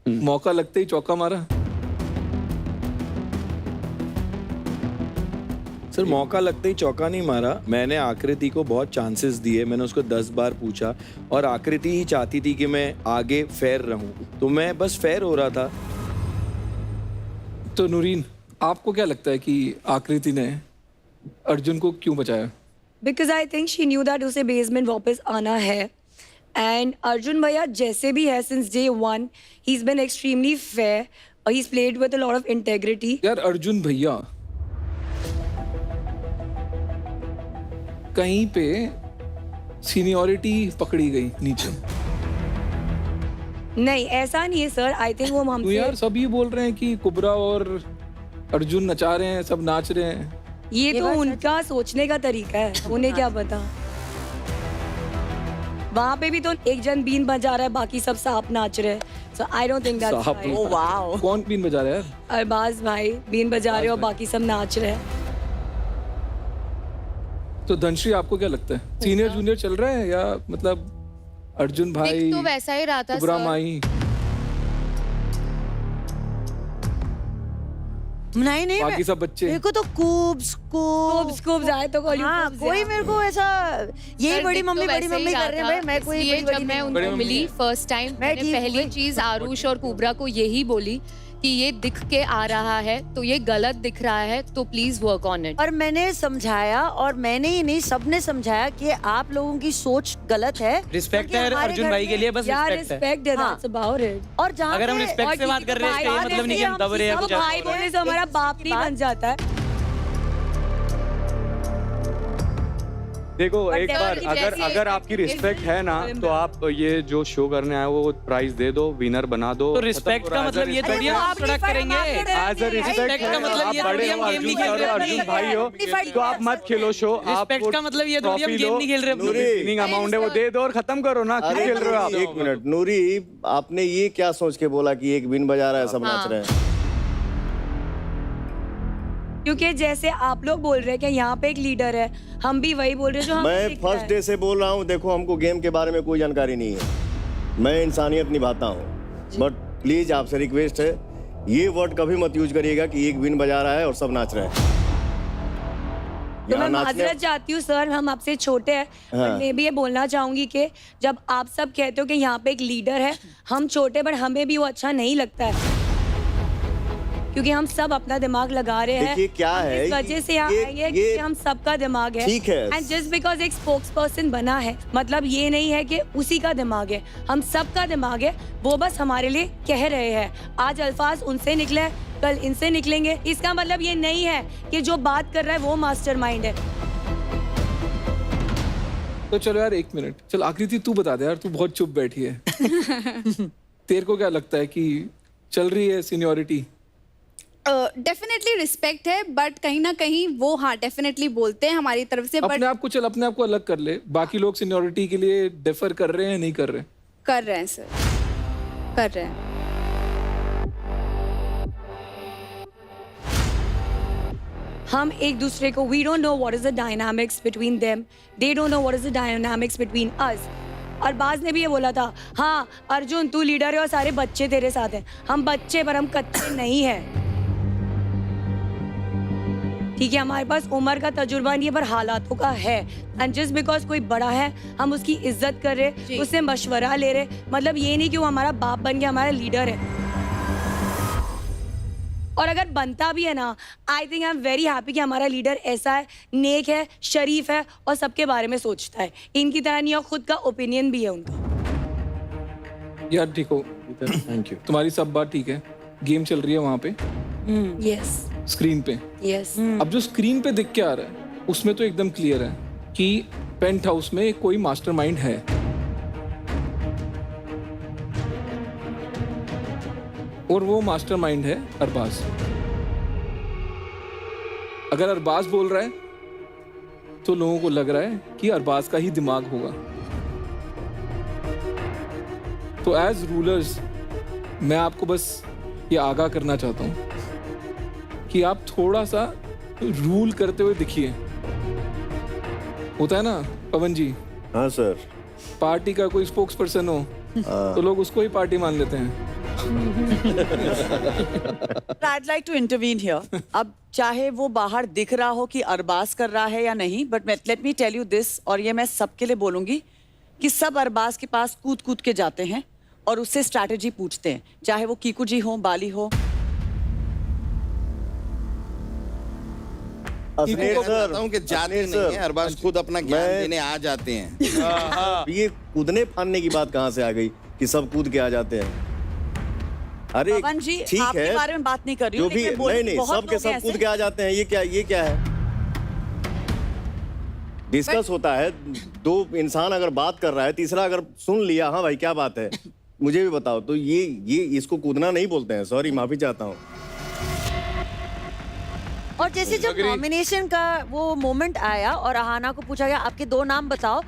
मौका लगते ही चौका मारा। सर मौका लगते ही चौका नहीं मारा, मैंने आकृति को बहुत चांसेस दिए, मैंने उसको 10 बार पूछा, और आकृति ही चाहती थी कि मैं आगे फेयर रहूं, तो मैं बस फेयर हो रहा था। तो नूरीन, आपको क्या लगता है कि आकृति ने अर्जुन को क्यों बचाया? Because I think she knew that उसे बेसमेंट वापस आना है. एंड अर्जुन भैया जैसे भी है since day 1 he is been extremely fair. He is played with a lot of integrity. यार अर्जुन भैया कहीं पे सीनियरिटी पकड़ी गई नीचे. नहीं ऐसा नहीं है सर. आई थिंक वो तो हमसे यार सब ये बोल रहे हैं कि कुबरा और अर्जुन नचा रहे हैं, सब नाच रहे हैं. ये तो उनका सोचने का तरीका है. उन्हें क्या पता. वहाँ पे भी तो एक जन बीन बजा रहा है, बाकी सब सांप नाच रहे हैं. सो आई डोंट थिंक दैट्स साहब, राइट. वाओ. कौन बीन बजा रहा है यार? अरबाज भाई बीन बजा रहे हो, बाकी सब नाच रहे हैं. तो धनश्री आपको क्या लगता है, सीनियर जूनियर चल रहा है या मतलब अर्जुन भाई दिख तो वैसा ही रहा था कुबरा सर. माई? नहीं बाकी सब बच्चे मेरे को तो कूब्स आए तो हाँ, कोई मेरे को ऐसा ये बड़ी मम्मी कर रहे हैं भाई. मैं कोई इसलिए बड़ी जब मैं नहीं हूँ. उनको मिली फर्स्ट टाइम, मैंने पहली चीज आरुष और कुबरा को यही बोली कि ये दिख के आ रहा है तो ये गलत दिख रहा है, तो प्लीज वर्क ऑन इट. और मैंने समझाया, और मैंने ही नहीं सबने समझाया कि आप लोगों की सोच गलत है. रिस्पेक्ट है अर्जुन भाई के लिए, बस रिस्पेक्ट है. That's about it. और जहाँ अगर हम रिस्पेक्ट से बात कर रहे हैं इसका ये मतलब नहीं कि हम दब रहे हैं कुछ. भाई बोलने से हमारा बाप नहीं बन जाता है. देखो But एक there बार की अगर जैसी अगर एक आपकी activity रिस्पेक्ट है ना, तो आप ये जो शो करने आए हो वो प्राइज दे दो, विनर बना दो. तो रिस्पेक्ट का मतलब ये थोड़ी हम सड़क करेंगे. एज अ रिस्पेक्ट का मतलब ये थोड़ी हम गेम नहीं खेल रहे. अर्जुन भाई हो तो आप मत खेलो शो. आप रिस्पेक्ट का मतलब ये थोड़ी हम गेम नहीं खेल रहे. विनिंग अमाउंट है वो दे दो और खत्म करो ना. क्यों खेल रहे हो आप? एक मिनट नूरी, आपने ये क्या सोच के बोला कि एक बिन बजा रहा है, सब नाच रहे हैं? क्योंकि जैसे आप लोग बोल रहे हैं कि यहाँ पे एक लीडर है, हम भी वही बोल रहे हैं जो हमें मैं दिख रहा फर्स्ट है. डे से बोल रहा हूँ, देखो हमको गेम के बारे में कोई जानकारी नहीं है. मैं इंसानियत निभाता हूँ, बट प्लीज आपसे रिक्वेस्ट है, ये वर्ड कभी मत यूज करिएगा कि एक बिन बजा रहा है और सब नाच रहे हैं. तो मैं माजरत चाहती हूँ सर, हम आपसे छोटे हैं. हाँ. मैं भी ये बोलना चाहूंगी कि जब आप सब कहते हो कि यहाँ पे एक लीडर है, हम छोटे बट हमें भी वो अच्छा नहीं लगता है, क्योंकि हम सब अपना दिमाग लगा रहे हैं. देखिए क्या है, इस वजह से यहाँ आएंगे क्योंकि हम सबका दिमाग है. ठीक है. एंड जस्ट बिकॉज एक स्पोक्स पर्सन बना है, मतलब ये नहीं है कि उसी का दिमाग है, हम सबका दिमाग है. वो बस हमारे लिए कह रहे हैं. आज अल्फाज उनसे निकले, कल इनसे निकलेंगे. इसका मतलब ये नहीं है कि जो बात कर रहा है वो मास्टरमाइंड है. तो चलो यार एक मिनट, चल आकृति तू बता दे यार, तू बहुत चुप बैठी है. तेरे को क्या लगता है कि चल रही है सीनियरिटी? डेफिनेटली रिस्पेक्ट है, बट कहीं ना कहीं वो हाँ डेफिनेटली बोलते हैं हमारी तरफ से. अपने आप को चल, अपने आप को अलग कर ले. बाकी लोग सीनियरिटी के लिए डिफर कर रहे हैं, नहीं कर रहे? कर रहे हैं सर, कर रहे हैं. हम एक दूसरे को, we don't know what is the dynamics between them, they don't know what is the dynamics between us. Arbaz ने भी ये बोला था, हाँ अर्जुन तू लीडर है और सारे बच्चे तेरे साथ हैं. हम बच्चे पर हम कच्चे नहीं हैं. ठीक है, हमारे पास उम्र का तजुर्बा नहीं है पर हालातों का है. एंड जस्ट बिकॉज कोई बड़ा है हम उसकी इज्जत कर रहे, उससे मशवरा ले रहे. मतलब ये नहीं कि वो हमारा बाप बन के हमारा लीडर है. और अगर बनता भी है ना, I think I am very happy कि हमारा लीडर ऐसा है, नेक है, शरीफ है और सबके बारे में सोचता है. इनकी तरह नहीं, और खुद का ओपिनियन भी है उनका. यार ठीक हो, थैंक यू. तुम्हारी सब बात ठीक है. गेम चल रही है वहाँ पे, यस, स्क्रीन पे. यस. अब जो स्क्रीन पे दिख के आ रहा है उसमें तो एकदम क्लियर है कि पेंट हाउस में कोई मास्टरमाइंड है. और वो मास्टरमाइंड है अरबाज. अगर अरबाज बोल रहा है तो लोगों को लग रहा है कि अरबाज का ही दिमाग होगा. तो एज रूलर्स मैं आपको बस ये आगाह करना चाहता हूं कि आप थोड़ा सा रूल करते हुए दिखिए. होता है ना पवन जी? हाँ सर. पार्टी का कोई स्पोक्स पर्सन हो तो लोग उसको ही पार्टी मान लेते हैं. I'd like to intervene here. अब चाहे वो बाहर दिख रहा हो कि अरबाज कर रहा है या नहीं, but let me tell you this, और ये मैं सबके लिए बोलूंगी कि सब अरबाज के पास कूद कूद के जाते हैं और उससे स्ट्रैटेजी पूछते हैं, चाहे वो कीकू जी हो, बाली हो. मैं बताता हूँ कि जाते नहीं है, अरबाज खुद अपना ज्ञान देने आ जाते हैं। ये कूदने फानने की बात कहाँ से आ गई कि सब कूद के आ जाते हैं? अरे पवन जी, ठीक आपके है, बारे में बात नहीं कर रही हूँ, जो भी लेकिन बोल- नहीं बहुत सब के लोग सब ऐसे- कूद के आ जाते हैं। ये क्या है? डिस्कस होता है, दो इंसान अगर बात कर रहा है, तीसरा अगर सुन लिया, हाँ भाई क्या बात है, मुझे भी बताओ, तो ये इसको कूदना नहीं बोलते हैं। सॉरी, माफी चाहता हूँ। और जैसे जब नॉमिनेशन का वो मोमेंट आया और अहाना को पूछा गया आपके 2 नाम बताओ,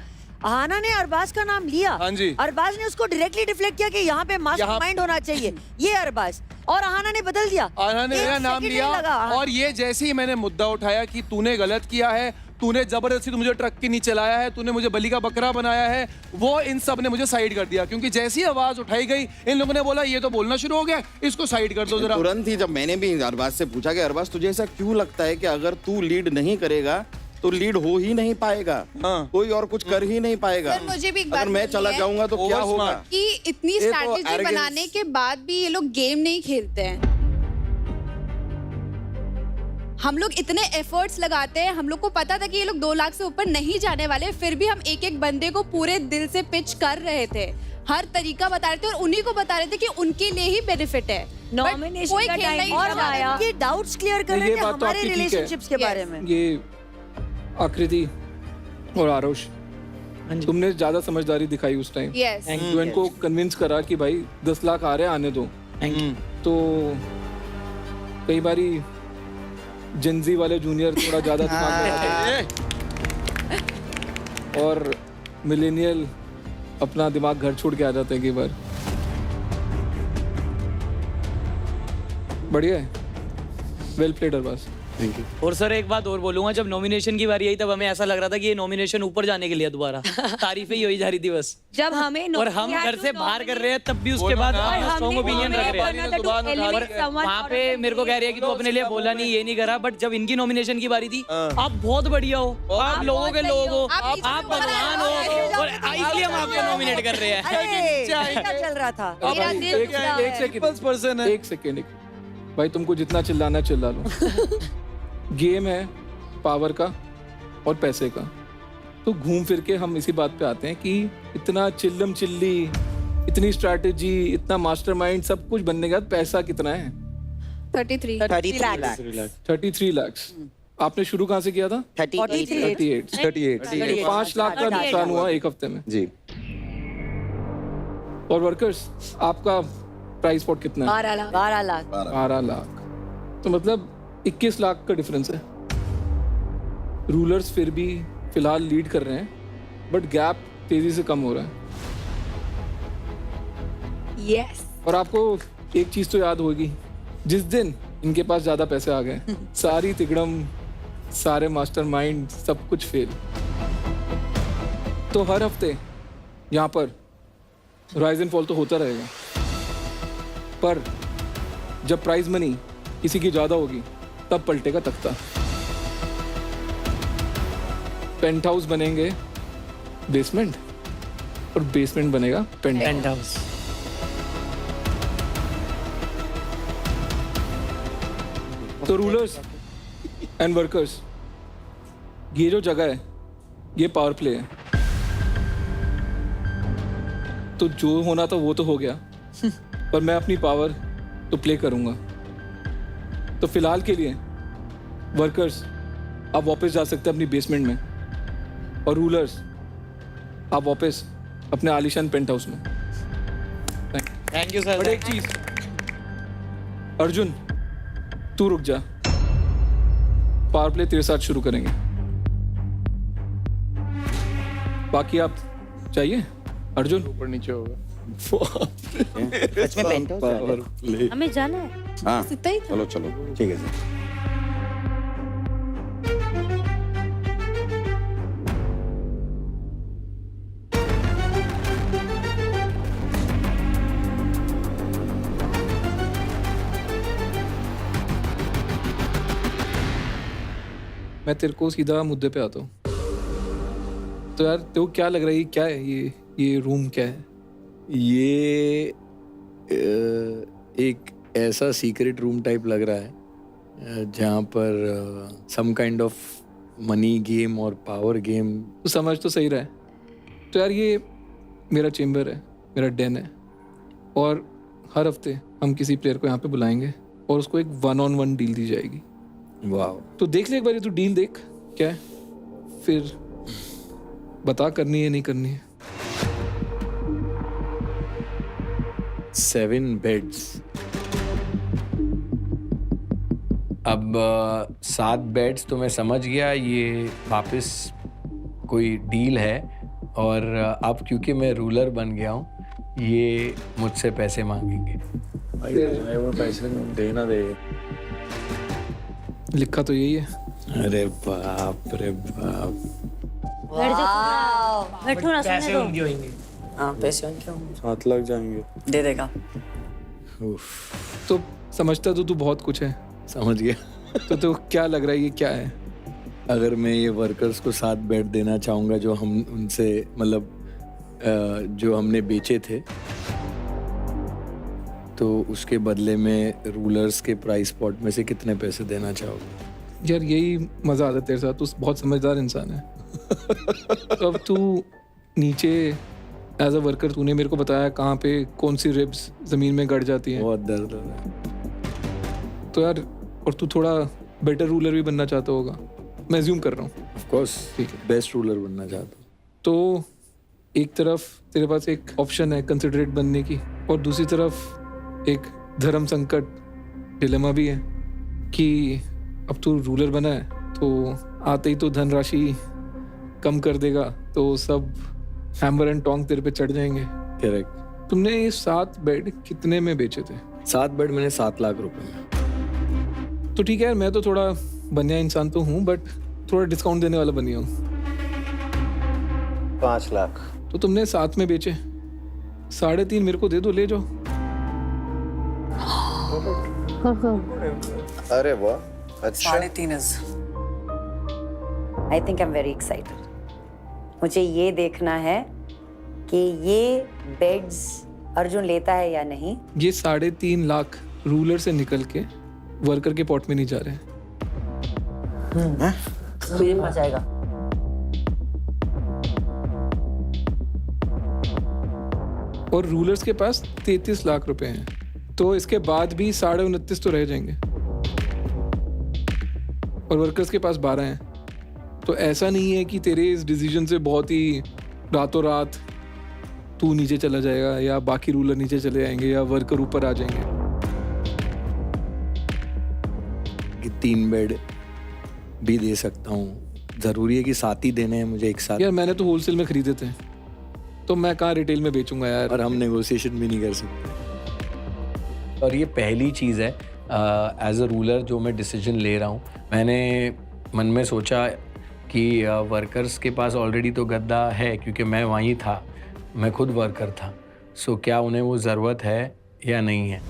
अहाना ने अरबाज का नाम लिया। हाँ जी। अरबाज ने उसको डायरेक्टली डिफ्लेक्ट किया कि यहाँ पे मास्टरमाइंड होना चाहिए, ये अरबाज, और अहाना ने बदल दिया। अहाना ने मेरा नाम लिया और ये जैसे ही मैंने मुद्दा उठाया कि तूने गलत किया है, तूने जबरदस्ती मुझे ट्रक के नीचे लाया है, तूने मुझे बलि का बकरा बनाया है, वो इन सब ने मुझे साइड कर दिया। क्योंकि जैसी आवाज उठाई गई, इन लोगों ने बोला ये तो बोलना शुरू हो गया, इसको साइड कर दो जरा। तुरंत ही जब मैंने भी अरबाज से पूछा कि अरबाज तुझे ऐसा क्यों लगता है कि अगर तू लीड नहीं करेगा तो लीड हो ही नहीं पाएगा, कोई और कुछ कर ही नहीं पाएगा। सर, मुझे भी एक बात अगर मैं चला जाऊंगा तो क्या होगा? कि इतनी ये तो स्ट्रैटेजी arrogance- बनाने के बाद भी ये लोग गेम नहीं खेलते हैं। हम लोग इतने एफर्ट्स लगाते हैं, हम लोग को पता था कि ये लोग 2 लाख से ऊपर नहीं जाने वाले, फिर भी हम एक एक बंदे को पूरे दिल से पिच कर रहे थे, हर तरीका बता रहे थे और उन्हीं को बता रहे थे कि उनके लिए ही बेनिफिट है। Nomination कोई का खेलना time ही और नहीं आया। चाहता। ये डाउट्स क्लियर कर रहे ये थे बात तो हमारे आपकी ठीक है। रिलेशनशिप्स के बारे में। ये आकृति और आरुष, तुमने ज्यादा समझदारी दिखाई उस टाइम। Yes. जो इनको कन्विंस करा कि भाई 10 लाख आ रहे हैं, आने दो। तो कई बारी जिंजी वाले जूनियर थोड़ा ज्यादा दिमाग लगाते हैं और मिलेनियल अपना दिमाग घर छोड़ के आ जाते हैं कई बार। बढ़िया है, well played Arbaaz. Thank you. और सर एक बात और बोलूंगा, जब नॉमिनेशन की बारी आई तब हमें ऐसा लग रहा था कि ये नॉमिनेशन ऊपर जाने के लिए दोबारा तारीफें ही हो जा रही थी बस। जब हमें और हम घर से बाहर कर रहे हैं तब भी उसके बाद स्ट्रॉन्ग ओपिनियन रख रहे हैं। वहाँ पे मेरे को कह रही है कि तू अपने लिए बोला नहीं, ये नहीं करा, बट जब इनकी नॉमिनेशन की बारी थी, आप बहुत बढ़िया हो, आप लोगों के लोग हो, आप भगवान हो, और इसलिए हम आपको नॉमिनेट कर रहे हैं। क्या चल रहा था? एक सेकेंड, भाई तुमको जितना चिल्लाना चिल्ला लो। गेम है पावर का और पैसे का, तो घूम फिर के हम इसी बात पे आते हैं कि इतना चिल्लम चिल्ली, इतनी स्ट्रैटेजी, इतना मास्टरमाइंड, सब कुछ बनने के बाद पैसा कितना है? 33 लाख। आपने शुरू कहाँ से किया था? 38। 5 लाख का नुकसान हुआ एक हफ्ते में जी। और वर्कर्स, आपका प्राइस पॉट कितना है? 12 लाख। 12 लाख, तो मतलब 21 लाख का डिफरेंस है। रूलर्स फिर भी फिलहाल लीड कर रहे हैं, बट गैप तेजी से कम हो रहा है। यस। और आपको एक चीज तो याद होगी, जिस दिन इनके पास ज्यादा पैसे आ गए, सारी तिगड़म, सारे मास्टरमाइंड, सब कुछ फेल। तो हर हफ्ते यहाँ पर राइज एंड फॉल तो होता रहेगा, पर जब प्राइज मनी किसी की ज्यादा होगी तब पलटेगा तख्ता। पेंट हाउस बनेंगे बेसमेंट और बेसमेंट बनेगा पेंट हाउस। तो रूलर्स एंड वर्कर्स, ये जो जगह है ये पावर प्ले है, तो जो होना था वो तो हो गया, पर मैं अपनी पावर तो प्ले करूंगा। तो फिलहाल के लिए वर्कर्स, आप वापस जा सकते हैं अपनी बेसमेंट में, और रूलर्स आप वापस अपने आलीशान पेंट हाउस में। Thank you sir. और एक चीज, अर्जुन तू रुक जा, पावर प्ले तेरे साथ शुरू करेंगे, बाकी आप चाहिए। अर्जुन ऊपर नीचे होगा। हमें जाना है। हाँ इतना ही था। चलो चलो ठीक है सर। मैं तेरे को सीधा मुद्दे पे आता हूँ। तो यार तेरे को क्या लग रहा है, क्या है ये रूम क्या है? ये एक ऐसा सीक्रेट रूम टाइप लग रहा है जहाँ पर some kind of money game और पावर गेम। तो समझ तो सही रहा है। तो यार ये मेरा चेम्बर है, मेरा डेन है, और हर हफ्ते हम किसी प्लेयर को यहाँ पे बुलाएंगे और उसको एक 1-on-1 डील दी जाएगी। वाह। तो देख ले एक बार, तू डील देख क्या है, फिर बता करनी है नहीं करनी है। 7 बेड्स। अब 7 बेड्स तो मैं समझ गया ये वापस कोई डील है, और अब क्योंकि मैं रूलर बन गया हूँ ये मुझसे पैसे मांगेंगे। भाई वो पैसे देना दे। लिखा तो यही है। अरे बाप रे बाप। बैठो ना, पैसे उनके होंगे। हाँ पैसे उनके होंगे। 7 लाख जाएंगे। दे देगा। तो समझता तो तू बहुत कुछ है। समझ गया। तो क्या लग रहा है ये क्या है? अगर मैं ये वर्कर्स को 7 बेड देना चाहूँगा जो हम उनसे मतलब जो हमने बेचे थे, तो उसके बदले में रूलर्स के प्राइस पॉट में से कितने पैसे देना चाहोगे? यार यही मजा आता है तेरे साथ, तू बहुत समझदार इंसान है। तो अब तू नीचे एज अ वर्कर तूने मेरे को बताया कहाँ पे कौन सी रिब्स जमीन में गड़ जाती हैं। बहुत दर्द हो रहा है। तो यार और तू थोड़ा बेटर रूलर भी बनना चाहता होगा, मैं अज्यूम कर रहा हूँ। ऑफ कोर्स ठीक है, बेस्ट रूलर बनना चाहता हूँ। तो एक तरफ तेरे पास एक ऑप्शन है कंसिडरेट बनने की, और दूसरी तरफ एक धर्म संकट डिलेमा भी है कि अब तू रूलर बना है तो आते ही तो धनराशि कम कर देगा, तो सब हैमर एंड टोंग तेरे पे चढ़ जाएंगे। करेक्ट। तुमने ये 7 बेड कितने में बेचे थे? 7 बेड मैंने 7 लाख रुपए में। तो ठीक है यार, मैं तो थोड़ा बनिया इंसान तो हूँ, बट थोड़ा डिस्काउंट देने वाला बनिया हूँ। 5 लाख। तो तुमने 7 में बेचे, 3.5 मेरे को दे दो, ले जाओ। अरे वाह, अच्छा। 3.5 I think I am very excited. मुझे ये देखना है कि ये बेड्स अर्जुन लेता है या नहीं। ये 3.5 लाख रूलर से निकल के वर्कर के पॉट में नहीं जा रहे हैं। मुझे मजा आएगा। और रूलर्स के पास 33 लाख रुपए हैं, तो इसके बाद भी 29.5 तो रह जाएंगे, और वर्कर्स के पास 12 हैं। तो ऐसा नहीं है कि तेरे इस डिसीजन से बहुत ही रातों रात तू नीचे चला जाएगा, या बाकी रूलर नीचे चले जाएंगे, या वर्कर ऊपर आ जाएंगे। कि 3 बेड भी दे सकता हूँ, जरूरी है कि 7 ही देने हैं मुझे एक साथ? यार मैंने तो होलसेल में खरीदे थे, तो मैं कहाँ रिटेल में बेचूंगा यार। और हम नेगोशिएशन भी नहीं कर सकते। और ये पहली चीज़ है एज अ रूलर जो मैं डिसीजन ले रहा हूँ। मैंने मन में सोचा कि वर्कर्स के पास ऑलरेडी तो गद्दा है, क्योंकि मैं वहीं था, मैं खुद वर्कर था। सो क्या उन्हें वो ज़रूरत है या नहीं है?